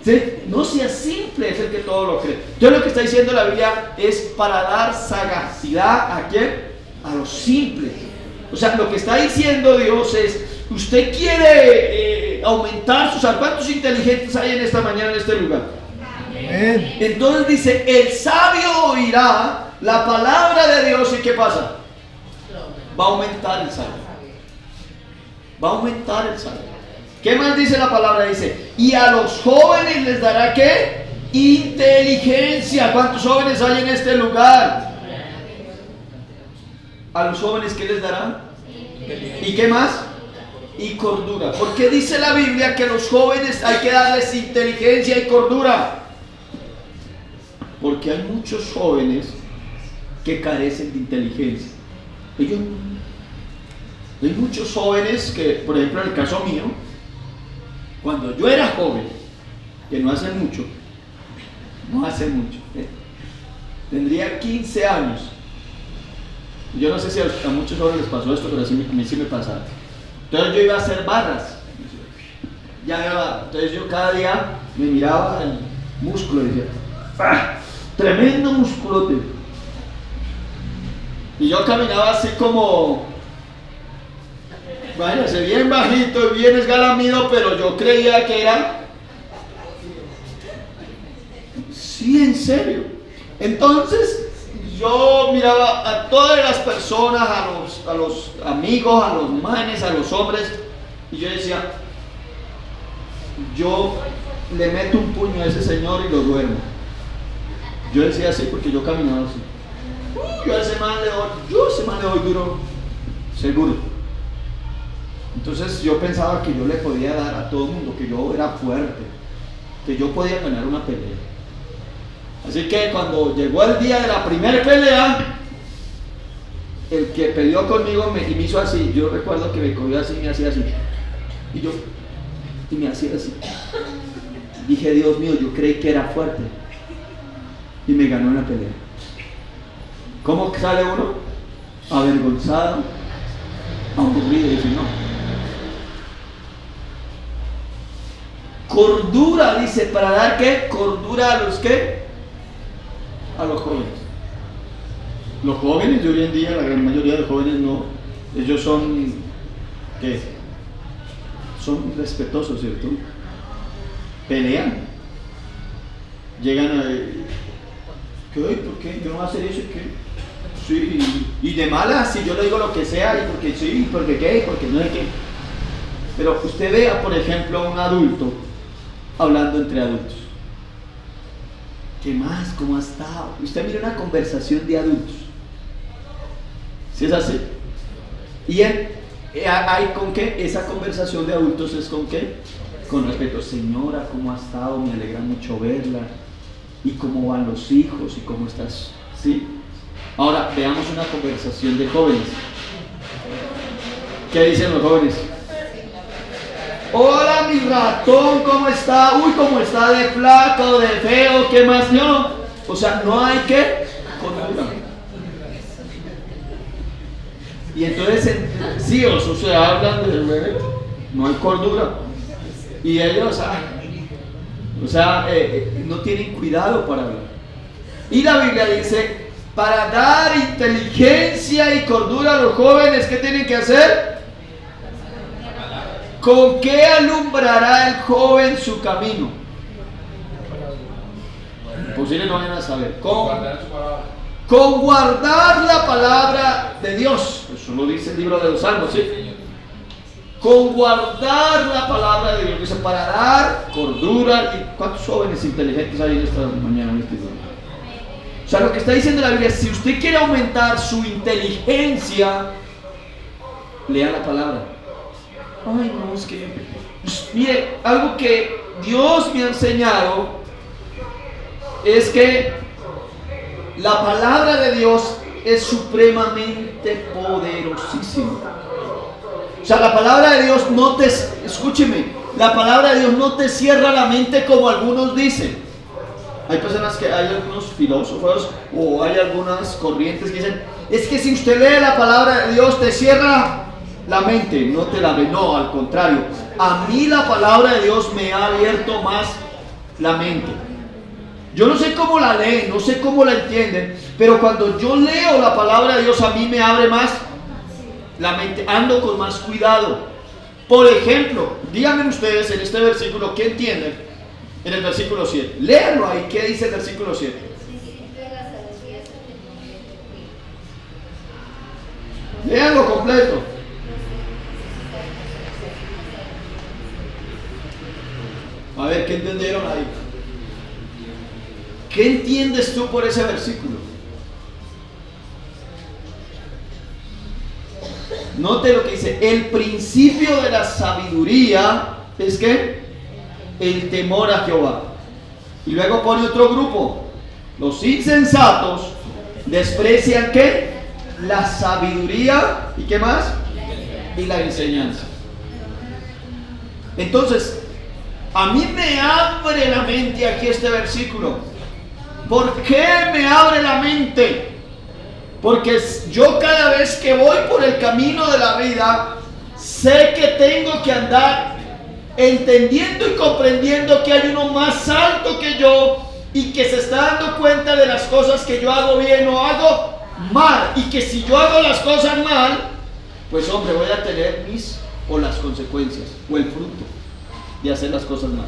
¿Sí? No sea simple, es el que todo lo cree. Entonces lo que está diciendo la Biblia es para dar sagacidad ¿a quién? A los simples. O sea, lo que está diciendo Dios es, usted quiere aumentar sus... ¿Cuántos inteligentes hay en esta mañana en este lugar? Amén. Entonces dice, el sabio oirá la palabra de Dios y ¿qué pasa? Va a aumentar el sabio. Va a aumentar el sabio. ¿Qué más dice la palabra? Dice, y a los jóvenes les dará ¿qué? Inteligencia. ¿Cuántos jóvenes hay en este lugar? A los jóvenes ¿qué les dará? ¿Y qué más? Y cordura. ¿Por qué dice la Biblia que a los jóvenes hay que darles inteligencia y cordura? Porque hay muchos jóvenes que carecen de inteligencia. Hay muchos jóvenes que, por ejemplo, en el caso mío, cuando yo era joven, que no hace mucho, tendría 15 años. Yo no sé si a muchos jóvenes les pasó esto, pero a mí sí me pasaba. Entonces yo iba a hacer barras. Entonces yo cada día me miraba el músculo y decía, ¡ah! Tremendo musculote. Y yo caminaba así como, váyase, bien bajito y bien esgalamido, pero yo creía que era, sí, en serio. Entonces yo miraba a todas las personas, a los amigos, a los manes, a los hombres, y yo decía, yo le meto un puño a ese señor y lo duermo. Yo decía así porque yo caminaba así. Yo a ese man le doy duro, seguro. Entonces yo pensaba que yo le podía dar a todo el mundo, que yo era fuerte, que yo podía ganar una pelea. Así que cuando llegó el día de la primera pelea, el que peleó conmigo y me hizo así, yo recuerdo que me cogió así y me hacía así. Y me hacía así. Dije, Dios mío, yo creí que era fuerte. Y me ganó en la pelea. ¿Cómo sale uno? Avergonzado, aburrido. Y dice, no. Cordura, dice, ¿para dar qué? Cordura a los ¿qué? A los jóvenes. Los jóvenes de hoy en día, la gran mayoría de jóvenes no, ellos son, ¿qué? Son respetuosos, ¿cierto? Pelean. Llegan a... ¿Qué? ¿Por qué? Yo no voy a hacer eso, ¿qué? Sí, y de malas, si yo le digo lo que sea, y porque sí, porque qué, y porque no hay qué. Pero usted vea, por ejemplo, a un adulto hablando entre adultos. ¿Qué más? ¿Cómo ha estado? Usted mira una conversación de adultos. ¿Sí es así? ¿Y hay con qué? Esa conversación de adultos es con qué? Con respeto. Señora, ¿cómo ha estado? Me alegra mucho verla. ¿Y cómo van los hijos? ¿Y cómo estás? ¿Sí? Ahora, veamos una conversación de jóvenes. ¿Qué dicen los jóvenes? Hola, mi ratón, ¿cómo está? Uy, ¿cómo está de flaco, de feo? ¿Qué más? No. O sea, no hay que cordura. Y entonces, sí, o sea, hablan de no hay cordura. Y ellos, no tienen cuidado para hablar. Y la Biblia dice, para dar inteligencia y cordura a los jóvenes, ¿qué tienen que hacer? ¿Con qué alumbrará el joven su camino? Imposible no vayan a saber. Con guardar la palabra de Dios. Eso lo dice el libro de los Salmos, ¿sí? Con guardar la palabra de Dios. Dice, para dar cordura. ¿Y cuántos jóvenes inteligentes hay en esta mañana? O sea, lo que está diciendo la Biblia es, si usted quiere aumentar su inteligencia, lea la palabra. Ay, no, es que... Mire, algo que Dios me ha enseñado es que la palabra de Dios es supremamente poderosísima. O sea, la palabra de Dios no te... Escúcheme, la palabra de Dios no te cierra la mente como algunos dicen. Hay personas que, hay algunos filósofos o hay algunas corrientes que dicen, es que si usted lee la palabra de Dios te cierra la mente, no te la ve. No, al contrario, a mí la palabra de Dios me ha abierto más la mente. Yo no sé cómo la leen, no sé cómo la entienden, pero cuando yo leo la palabra de Dios a mí me abre más la mente, ando con más cuidado. Por ejemplo, díganme ustedes en este versículo, ¿qué entienden? En el versículo 7, léanlo ahí, ¿qué dice el versículo 7? Léanlo completo. A ver, ¿qué entendieron ahí? ¿Qué entiendes tú por ese versículo? Note lo que dice, el principio de la sabiduría es que el temor a Jehová. Y luego pone otro grupo, los insensatos desprecian ¿qué? La sabiduría y ¿qué más? Y la enseñanza. Entonces, a mí me abre la mente aquí este versículo. ¿Por qué me abre la mente? Porque yo cada vez que voy por el camino de la vida, sé que tengo que andar entendiendo y comprendiendo que hay uno más alto que yo y que se está dando cuenta de las cosas que yo hago bien o hago mal, y que si yo hago las cosas mal, pues hombre, voy a tener las consecuencias o el fruto de hacer las cosas mal.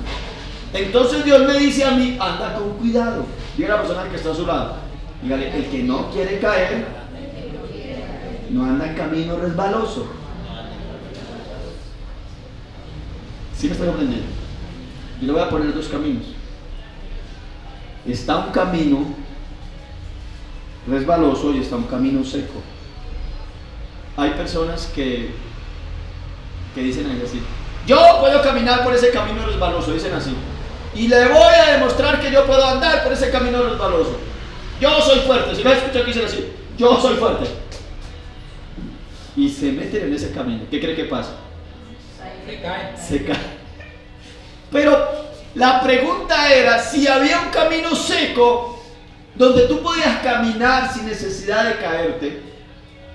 Entonces Dios me dice a mí, anda con cuidado. Diga a la persona que está a su lado, dígale, el que no quiere caer no anda en camino resbaloso. ¿Sí me está comprendiendo? Y le voy a poner dos caminos. Está un camino resbaloso y está un camino seco. Hay personas que dicen así, yo puedo caminar por ese camino resbaloso, dicen así, y le voy a demostrar que yo puedo andar por ese camino resbaloso. Yo soy fuerte. Si me escuchan que dicen así, yo soy fuerte, y se meten en ese camino, ¿qué cree que pasa? Se cae. Pero la pregunta era, si había un camino seco donde tú podías caminar sin necesidad de caerte,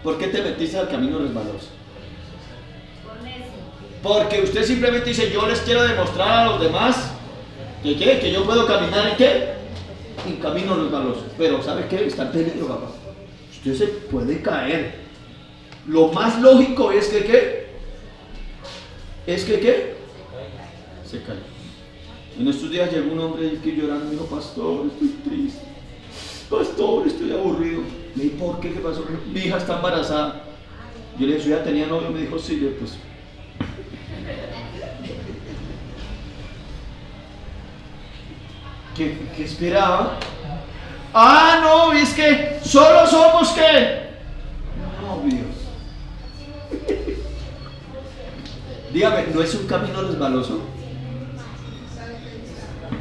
¿por qué te metiste al camino resbaloso? Porque usted simplemente dice, yo les quiero demostrar a los demás que yo puedo caminar en camino resbaloso. Pero ¿sabe qué? Está en peligro, papá. Usted se puede caer. Lo más lógico es que ¿qué? Se cae. En estos días llegó un hombre que llorando y me dijo, pastor, estoy triste. Pastor, estoy aburrido. Le dije, ¿por qué? ¿Qué pasó? Mi hija está embarazada. Yo le dije, ¿su hija tenía novio? Me dijo, sí. Le dije, pues. ¿Qué esperaba? Ah, no, es que solo somos ¿qué? Novios. Dígame, ¿no es un camino resbaloso?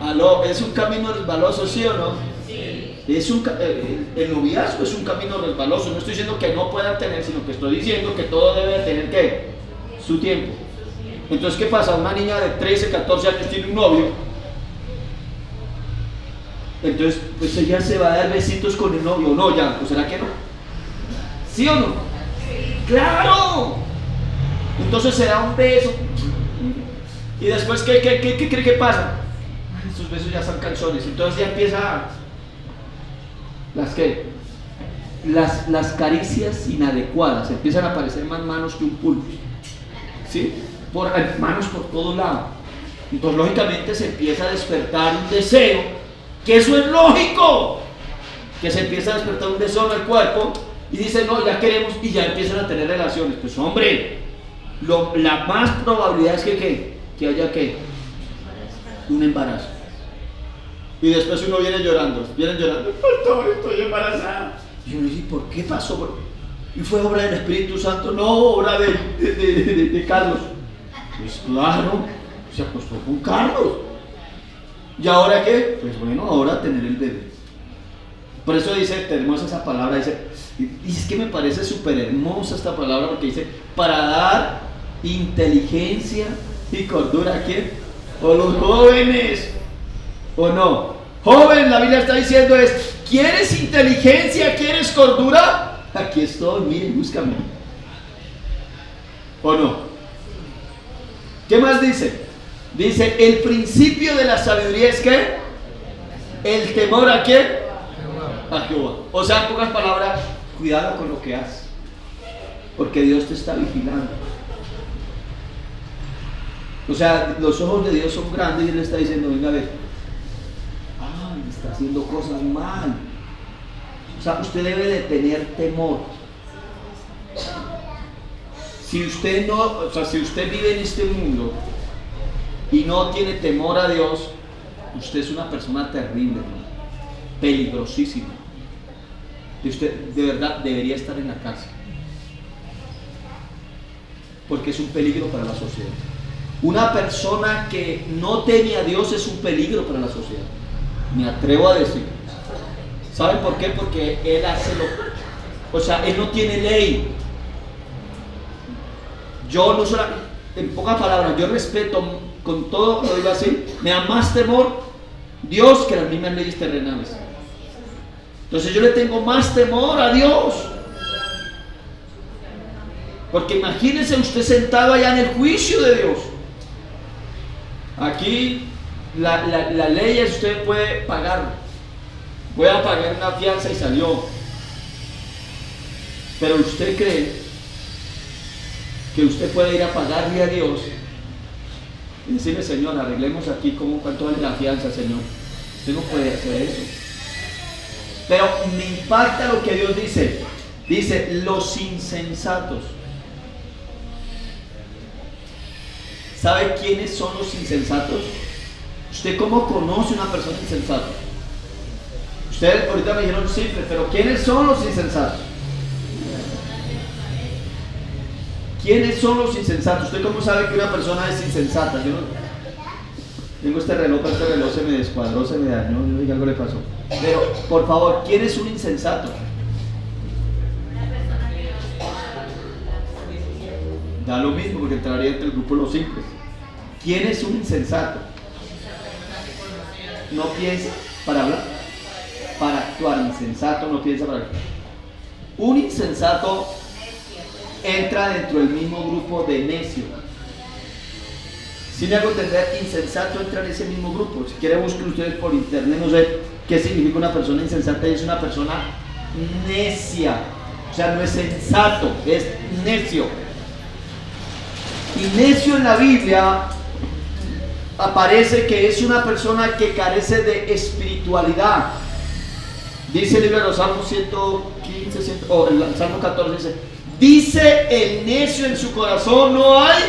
¿Aló? ¿Es un camino resbaloso, sí o no? Sí. El noviazgo es un camino resbaloso. No estoy diciendo que no puedan tener, sino que estoy diciendo que todo debe tener ¿qué? Su tiempo. Entonces, ¿qué pasa? Una niña de 13, 14 años tiene un novio. Entonces, pues ella se va a dar besitos con el novio, ¿no? Ya, ¿o será que no? ¿Sí o no? ¡Claro! Entonces se da un beso. Y después, ¿qué cree que pasa? Estos besos ya son canciones. Entonces ya empieza las caricias inadecuadas. Empiezan a aparecer más manos que un pulpo. ¿Sí? Manos por todo lado. Entonces, lógicamente, se empieza a despertar un deseo. Que eso es lógico, que se empieza a despertar un deseo en el cuerpo y dicen, no, ya queremos, y ya empiezan a tener relaciones. Pues hombre, la más probabilidad es que haya un embarazo. Y después uno vienen llorando, pastor, estoy embarazada. Y uno dice, ¿por qué pasó? Y fue obra del Espíritu Santo, no obra de Carlos. Pues claro, se acostó con Carlos. ¿Y ahora qué? Pues bueno, ahora tener el bebé. Por eso dice, tenemos esa palabra, y es que me parece súper hermosa esta palabra, porque dice, para dar inteligencia y cordura, ¿a quién? O los jóvenes, ¿o no? Joven, la Biblia está diciendo ¿quieres inteligencia? ¿Quieres cordura? Aquí estoy, miren, búscame. ¿O no? ¿Qué más dice? Dice, el principio de la sabiduría es ¿qué? El temor ¿a quién? A Jehová. O sea, en pocas palabras, cuidado con lo que haces, porque Dios te está vigilando. O sea, los ojos de Dios son grandes y Él le está diciendo, venga a ver, está haciendo cosas mal. O sea, usted debe de tener temor. Si usted vive en este mundo y no tiene temor a Dios, usted es una persona terrible, ¿no? Peligrosísima. Y usted de verdad debería estar en la cárcel, porque es un peligro para la sociedad. Una persona que no teme a Dios es un peligro para la sociedad. Me atrevo a decir. ¿Saben por qué? Porque él él no tiene ley. Yo no solo, en pocas palabras, yo respeto con todo, lo digo así, me da más temor Dios que las mismas leyes terrenales. Entonces yo le tengo más temor a Dios. Porque imagínense usted sentado allá en el juicio de Dios. Aquí la ley es usted puede pagar. Voy a pagar una fianza y salió. Pero usted cree que usted puede ir a pagarle a Dios y decirle, Señor, arreglemos aquí cuánto vale la fianza, Señor. Usted no puede hacer eso. Pero me impacta lo que Dios dice. Dice, los insensatos. ¿Sabe quiénes son los insensatos? ¿Usted cómo conoce una persona insensata? Ustedes ahorita me dijeron simple, pero ¿quiénes son los insensatos? ¿Quiénes son los insensatos? ¿Usted cómo sabe que una persona es insensata? Yo no tengo este reloj se me descuadró, se me dañó, algo le pasó. Pero, por favor, ¿quién es un insensato? Da lo mismo porque entraría entre el grupo de los simples. ¿Quién es un insensato? No piensa para hablar, para actuar. Insensato no piensa para actuar. Un insensato entra dentro del mismo grupo de necio. Si me hago entender, insensato entra en ese mismo grupo. Si quieren busquen ustedes por internet, no sé qué significa una persona insensata. Es una persona necia. O sea, no es sensato, es necio. Y necio en la Biblia aparece que es una persona que carece de espiritualidad. Dice el libro de los Salmos 115, el Salmo 14, dice el necio en su corazón, no hay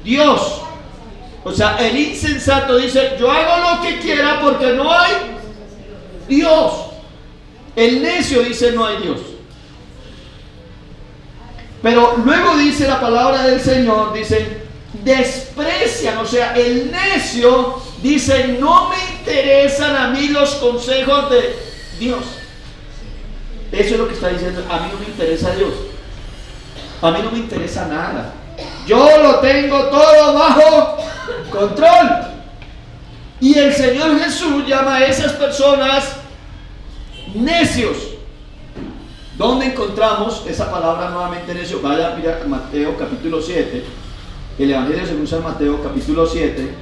Dios. O sea, el insensato dice, yo hago lo que quiera porque no hay Dios. El necio dice, no hay Dios. Pero luego dice la palabra del Señor, dice, desprecian, o sea, el necio dice, no me interesan a mí los consejos de Dios. Eso es lo que está diciendo, a mí no me interesa Dios. A mí no me interesa nada. Yo lo tengo todo bajo control. Y el Señor Jesús llama a esas personas necios. ¿Dónde encontramos esa palabra nuevamente necio? Vaya, mira Mateo capítulo 7, el Evangelio según San Mateo capítulo 7,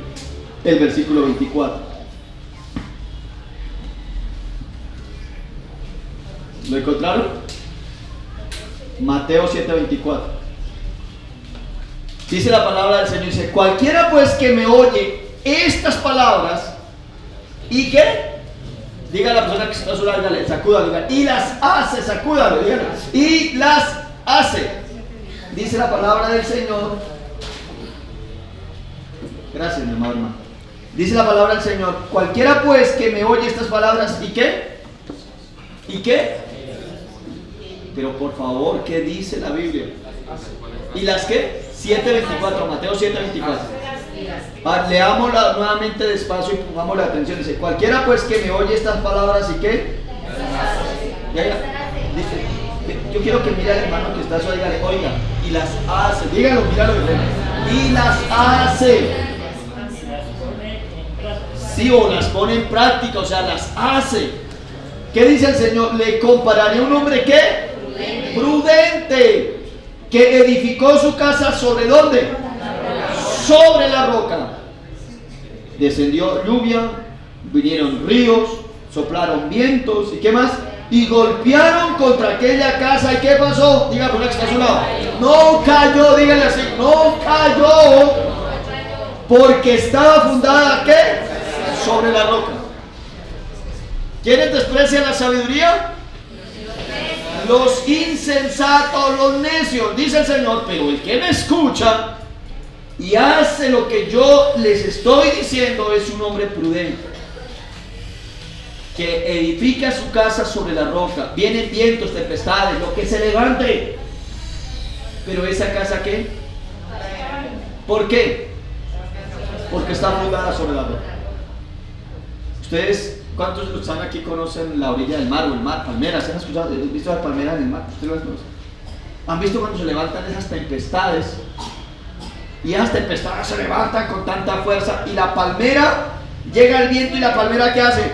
el versículo 24. ¿Lo encontraron? Mateo 7, 24. Dice la palabra del Señor, dice, cualquiera pues que me oye estas palabras, ¿y qué? Diga a la persona que está a su lado, dígale, sacúdalo, dígale, y las hace, sacúdalo, dígale, y las hace. Dice la palabra del Señor. Gracias, mi amado hermano. Dice la palabra del Señor, cualquiera pues que me oye estas palabras, ¿y qué? ¿Y qué? Pero por favor, ¿qué dice la Biblia? ¿Y las qué? 7:24, Mateo 7:24. Leámosla nuevamente despacio y pongamos la atención. Dice, cualquiera pues que me oye estas palabras, ¿y qué? Dice, yo quiero que mire al hermano que está a su, dígale, oiga, y las hace, dígalo, míralo, y las hace. Sí, o las pone en práctica, o sea, las hace. ¿Qué dice el Señor? Le compararé a un hombre ¿qué? Prudente, que edificó su casa ¿sobre dónde? Sobre la roca. Descendió lluvia, vinieron ríos, soplaron vientos, ¿y qué más? Y golpearon contra aquella casa, ¿y qué pasó? Diga por la que está a su lado. No cayó, díganle así, no cayó, porque estaba fundada ¿qué? Sobre la roca. ¿Quiénes desprecian la sabiduría? Los insensatos, los necios, dice el Señor, pero el que me escucha y hace lo que yo les estoy diciendo es un hombre prudente, que edifica su casa sobre la roca. Vienen vientos, tempestades, lo que se levante, pero esa casa ¿qué? ¿Por qué? Porque está fundada sobre la roca. Ustedes, ¿cuántos de los que están aquí conocen la orilla del mar o el mar, palmeras? ¿Se han escuchado? ¿Han visto las palmeras en el mar? ¿Ustedes las conocen? ¿Han visto cuando se levantan esas tempestades? Y esas tempestades se levantan con tanta fuerza y la palmera, llega el viento y la palmera ¿qué hace?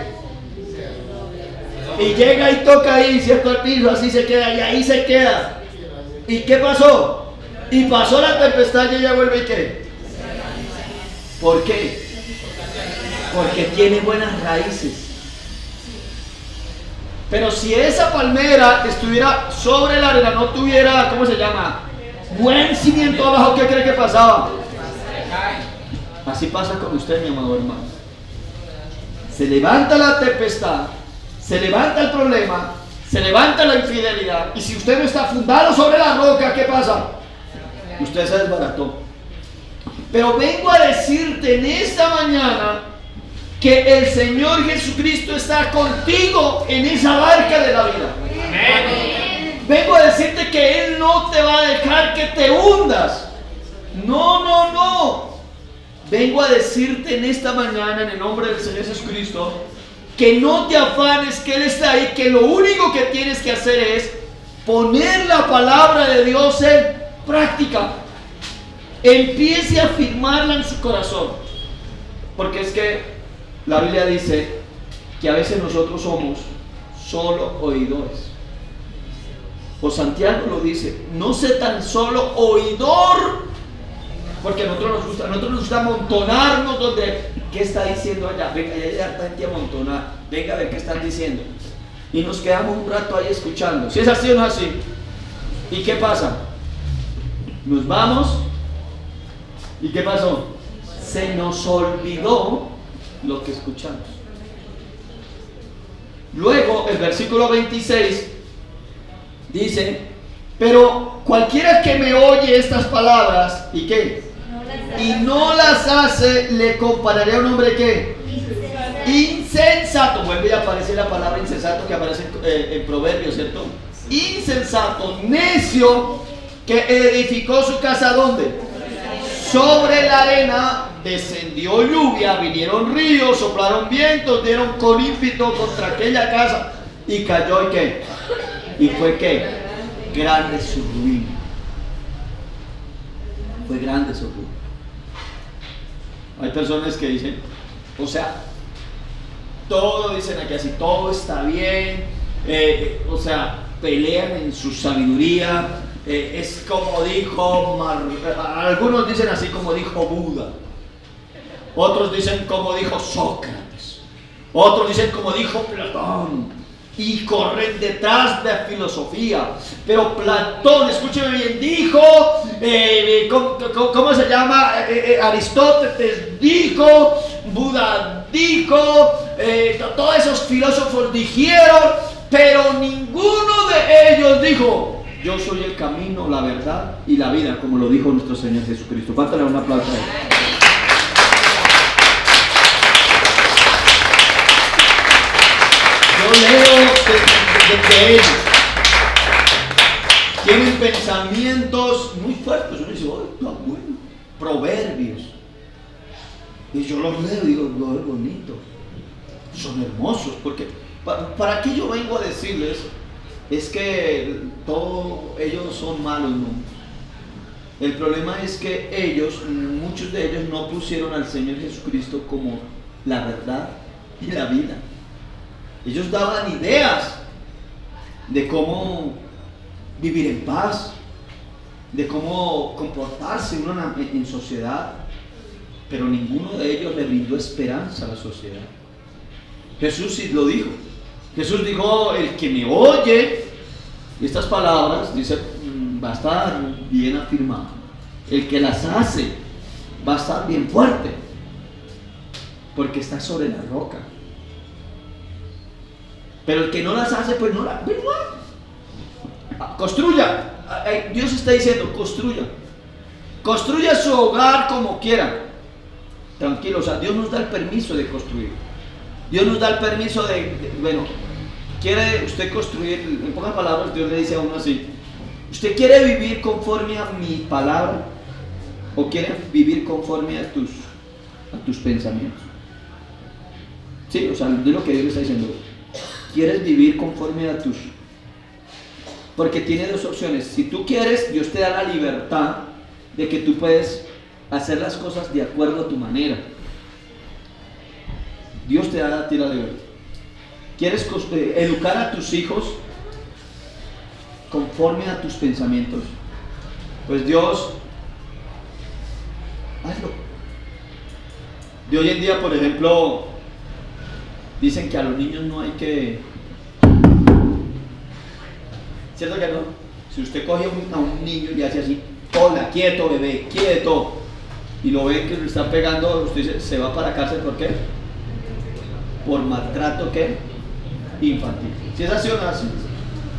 Y llega y toca ahí, ¿cierto? El piso, así se queda y ahí se queda. ¿Y qué pasó? Y pasó la tempestad y ella vuelve ¿y qué? ¿Por qué? Porque tiene buenas raíces. Pero si esa palmera estuviera sobre la arena, no tuviera, ¿cómo se llama? Buen cimiento abajo, ¿qué cree que pasaba? Así pasa con usted, mi amado hermano. Se levanta la tempestad, se levanta el problema, se levanta la infidelidad, y si usted no está fundado sobre la roca, ¿qué pasa? Usted se desbarató. Pero vengo a decirte en esta mañana que el Señor Jesucristo está contigo en esa barca de la vida. Vengo a decirte que Él no te va a dejar que te hundas. No, no, no. Vengo a decirte en esta mañana en el nombre del Señor Jesucristo que no te afanes, que Él está ahí, que lo único que tienes que hacer es poner la palabra de Dios en práctica. empiece a afirmarla en su corazón. Porque es que la Biblia dice que a veces nosotros somos solo oidores. O Santiago lo dice, no sé tan solo oidor, porque a nosotros nos gusta amontonarnos donde, ¿qué está diciendo allá? Venga, hay harta gente amontonada, venga a ver qué están diciendo. Y nos quedamos un rato ahí escuchando. Si es así o no es así. ¿Y qué pasa? Nos vamos. ¿Y qué pasó? Se nos olvidó lo que escuchamos. Luego, el versículo 26 dice, pero cualquiera que me oye estas palabras, ¿y qué? Y no las hace, le compararé a un hombre que insensato. Vuelve y aparece la palabra insensato que aparece en Proverbios, ¿cierto? Insensato, necio, que edificó su casa ¿dónde? Sobre la arena. Descendió lluvia, vinieron ríos, soplaron vientos, dieron con ímpetu contra aquella casa y cayó. ¿Y qué? ¿Y fue qué? Grande su ruina. Fue grande su ruina. Hay personas que dicen, o sea, todo dicen aquí así, todo está bien, o sea, pelean en su sabiduría, es como dijo, algunos dicen así como dijo Buda, otros dicen como dijo Sócrates, otros dicen como dijo Platón, y corren detrás de la filosofía. Pero Platón, escúcheme bien, dijo, ¿cómo se llama? Aristóteles dijo, Buda dijo, todos esos filósofos dijeron, pero ninguno de ellos dijo, yo soy el camino, la verdad y la vida, como lo dijo nuestro Señor Jesucristo. Falta un aplauso a él. Yo leo de ellos. Tienen pensamientos muy fuertes. Uno dice, oh, está bueno. Proverbios. Y yo los leo y digo, lo es bonito. Son hermosos. Porque, ¿para qué yo vengo a decirles? Es que todos ellos son malos, no. El problema es que ellos, muchos de ellos no pusieron al Señor Jesucristo como la verdad y la vida. Ellos daban ideas de cómo vivir en paz, de cómo comportarse uno en sociedad, pero ninguno de ellos le brindó esperanza a la sociedad. Jesús sí lo dijo. Jesús dijo, el que me oye, y estas palabras, dice, va a estar bien afirmado. El que las hace va a estar bien fuerte, porque está sobre la roca. Pero el que no las hace, pues no las... Construya. Dios está diciendo, construya. Construya su hogar como quiera. Tranquilo, o sea, Dios nos da el permiso de construir. Dios nos da el permiso bueno, quiere usted construir, en pocas palabras, Dios le dice a uno así, ¿usted quiere vivir conforme a mi palabra? ¿O quiere vivir conforme a tus pensamientos? Sí, o sea, de lo que Dios le está diciendo. ¿Quieres vivir conforme a tus? Porque tiene dos opciones. Si tú quieres, Dios te da la libertad de que tú puedes hacer las cosas de acuerdo a tu manera. Dios te da a ti la libertad. ¿Quieres educar a tus hijos conforme a tus pensamientos? Pues Dios, hazlo. De hoy en día, por ejemplo, dicen que a los niños no hay que... ¿Cierto que no? Si usted coge a un niño y hace así, hola, quieto bebé, quieto, y lo ven que le está pegando, usted dice, se va para cárcel, ¿por qué? Por maltrato, ¿qué? Infantil. Si es así o no así.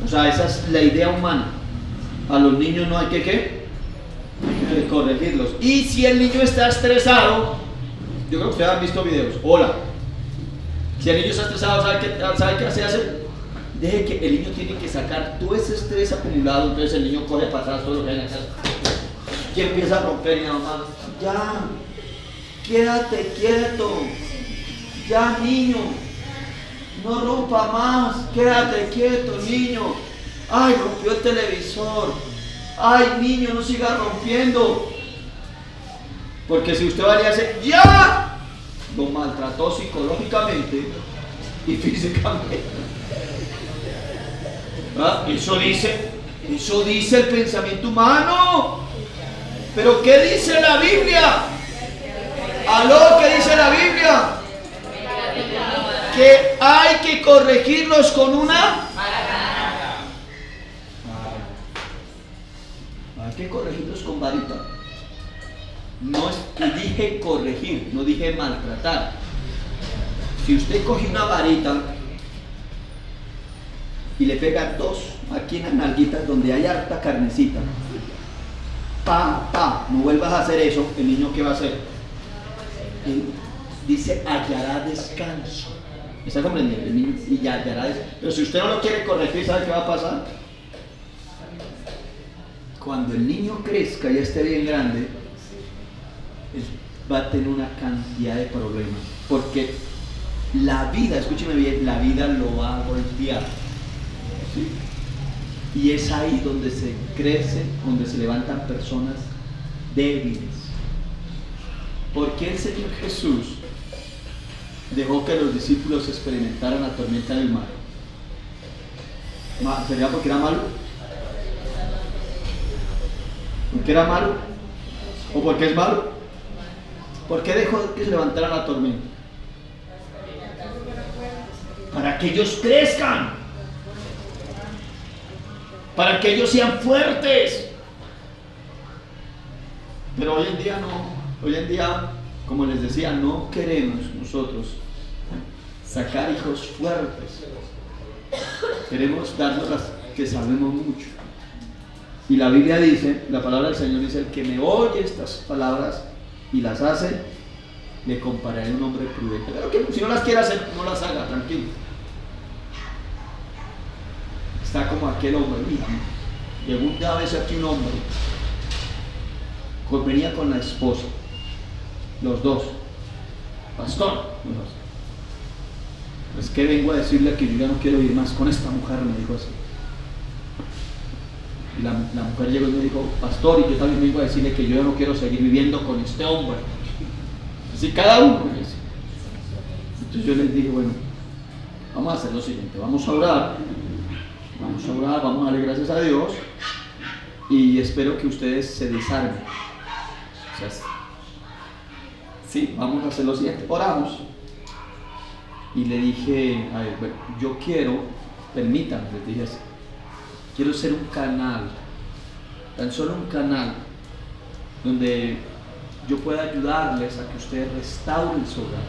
O sea, esa es la idea humana. A los niños no hay que, ¿qué? Hay que corregirlos. Y si el niño está estresado, yo creo que ustedes han visto videos, hola. Si el niño está estresado, ¿sabe qué hace? Deje que el niño tiene que sacar todo ese estrés acumulado, entonces el niño corre para atrás todo lo que hay en la casa y empieza a romper y nada más. Ya, quédate quieto. Ya, niño, no rompa más, quédate quieto, niño. Ay, rompió el televisor. Ay, niño, no siga rompiendo. Porque si usted va y hace, ¡ya! Lo maltrató psicológicamente y físicamente. ¿Ah? Eso dice el pensamiento humano. Pero ¿qué dice la Biblia? ¿Aló? ¿Qué dice la Biblia? Que hay que corregirlos con una. Hay que corregirlos con varita. No dije corregir, no dije maltratar. Si usted coge una varita y le pega dos aquí en las nalguitas donde hay harta carnecita, no vuelvas a hacer eso, el niño ¿qué va a hacer? Él dice hallará descanso. ¿Me está comprendiendo? El niño y hallará descanso. Pero si usted no lo quiere corregir, ¿sabe qué va a pasar? Cuando el niño crezca y esté bien grande, él va a tener una cantidad de problemas. Porque la vida, escúcheme bien, la vida lo va a golpear. ¿Sí? Y es ahí donde se crece, donde se levantan personas débiles. ¿Por qué el Señor Jesús dejó que los discípulos experimentaran la tormenta del mar? ¿Sería porque era malo? ¿Porque era malo? ¿O porque es malo? ¿Por qué dejó que se levantara la tormenta? Para que ellos crezcan. Para que ellos sean fuertes. Pero hoy en día no. Hoy en día, como les decía, no queremos nosotros sacar hijos fuertes. Queremos darnos las que sabemos mucho. Y la Biblia dice, la palabra del Señor dice, el que me oye estas palabras y las hace, le compararé a un hombre prudente. Pero que si no las quiere hacer, no las haga, tranquilo. Está como aquel hombre, mira, llegó una vez aquí un hombre, venía con la esposa, los dos, pastor, es que vengo a decirle que yo ya no quiero ir más con esta mujer, me dijo así. Y la mujer llegó y me dijo, pastor, y yo también vengo a decirle que yo ya no quiero seguir viviendo con este hombre. Así cada uno. Entonces yo les dije, bueno, vamos a hacer lo siguiente, vamos a orar, vamos a darle gracias a Dios y espero que ustedes se desarmen. O sea, sí, vamos a hacer lo siguiente, oramos. Y le dije a él, bueno, yo quiero, permítanme, les dije así, quiero ser un canal, tan solo un canal, donde yo pueda ayudarles a que ustedes restauren su hogar.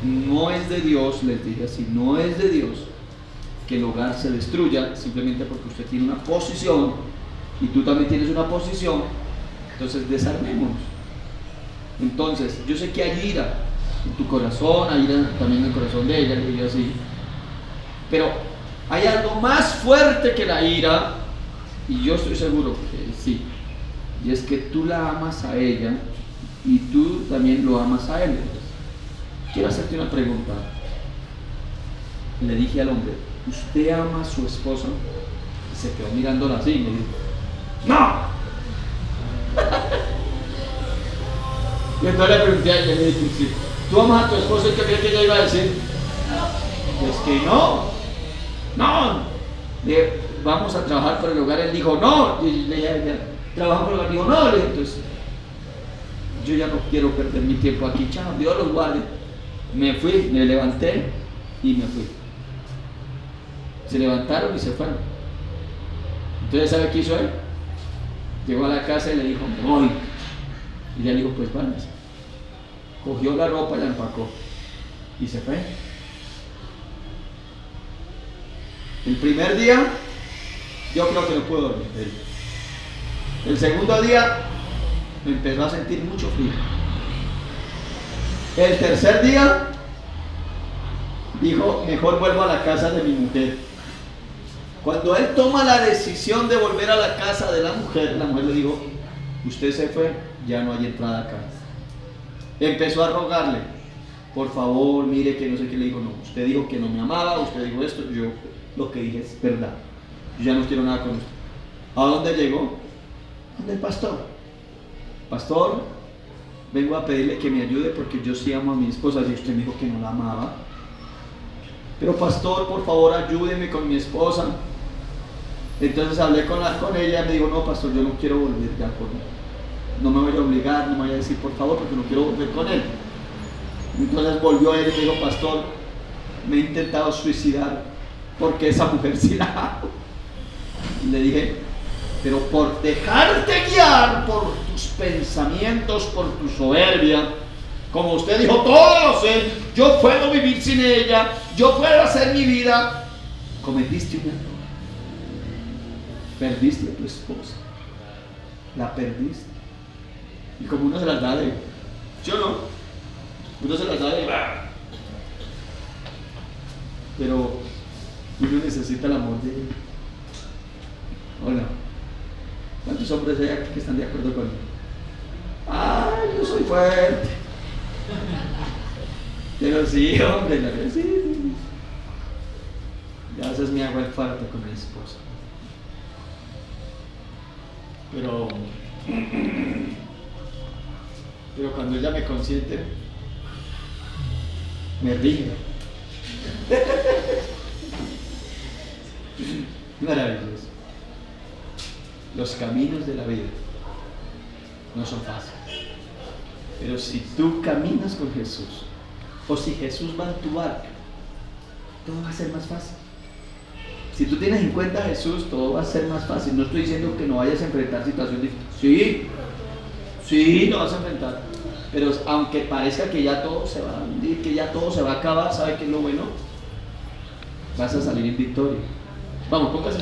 No es de Dios, les dije así, no es de Dios que el hogar se destruya simplemente porque usted tiene una posición y tú también tienes una posición. Entonces desarmémonos. Entonces yo sé que hay ira en tu corazón, hay ira también en el corazón de ella, le dije así, pero hay algo más fuerte que la ira, y yo estoy seguro que sí, y es que tú la amas a ella y tú también lo amas a él. Quiero hacerte una pregunta. Le dije al hombre, ¿usted ama a su esposa? Y se quedó mirándola así y me dijo, ¡no! Y entonces le pregunté a ella, le dije, sí, ¿tú amas a tu esposa? ¿Y qué crees que ella iba a decir? Pues que no. Vamos a trabajar por el hogar. Él dijo, no. Y ella, trabajamos por el hogar. Dijo, no. Le dije, entonces, yo ya no quiero perder mi tiempo aquí. Chao, Dios los guarde. Me fui, me levanté y me fui. Se levantaron y se fueron. Entonces, ¿sabe qué hizo él? Llegó a la casa y le dijo, me voy. Y ella dijo, pues váyanse. Cogió la ropa y la empacó y se fue. El primer día yo creo que no puedo dormir. El segundo día me empezó a sentir mucho frío. El tercer día dijo, mejor vuelvo a la casa de mi mujer. Cuando él toma la decisión de volver a la casa de la mujer le dijo, usted se fue, ya no hay entrada acá. Empezó a rogarle, por favor, mire que no sé qué. Le dijo, no, usted dijo que no me amaba, usted dijo esto, yo lo que dije es verdad, yo ya no quiero nada con usted. ¿A dónde llegó? ¿Dónde el pastor? Pastor, vengo a pedirle que me ayude porque yo sí amo a mi esposa. Y usted me dijo que no la amaba. Pero pastor, por favor, ayúdeme con mi esposa. Entonces hablé con ella y me dijo, no, pastor, yo no quiero volver ya con él. No me voy a obligar, no me voy a decir por favor porque no quiero volver con él. Entonces volvió él y me dijo, pastor, me he intentado suicidar porque esa mujer sí la amo. Y le dije, pero por dejarte guiar por tus pensamientos, por tu soberbia, como usted dijo, todo lo sé, yo puedo vivir sin ella, yo puedo hacer mi vida, cometiste un error. Perdiste a tu esposa, la perdiste. Y como uno se las da de, ¿sí o no? Uno se las da de, pero uno necesita el amor de ella. ¿O no? ¿Cuántos hombres hay aquí que están de acuerdo conmigo? ¡Ay, yo soy fuerte! Pero sí, hombre, sí. Ya veces me hago el fuerte con mi esposa. Pero cuando ella me consiente, me ríe. Maravilloso. Los caminos de la vida no son fáciles. Pero si tú caminas con Jesús, o si Jesús va en tu barca, todo va a ser más fácil. Si tú tienes en cuenta a Jesús, todo va a ser más fácil. No estoy diciendo que no vayas a enfrentar situaciones difíciles. Sí, lo vas a enfrentar. Pero aunque parezca que ya todo se va a hundir, que ya todo se va a acabar, ¿sabe qué es lo bueno? Vas a salir en victoria. Vamos, póngase.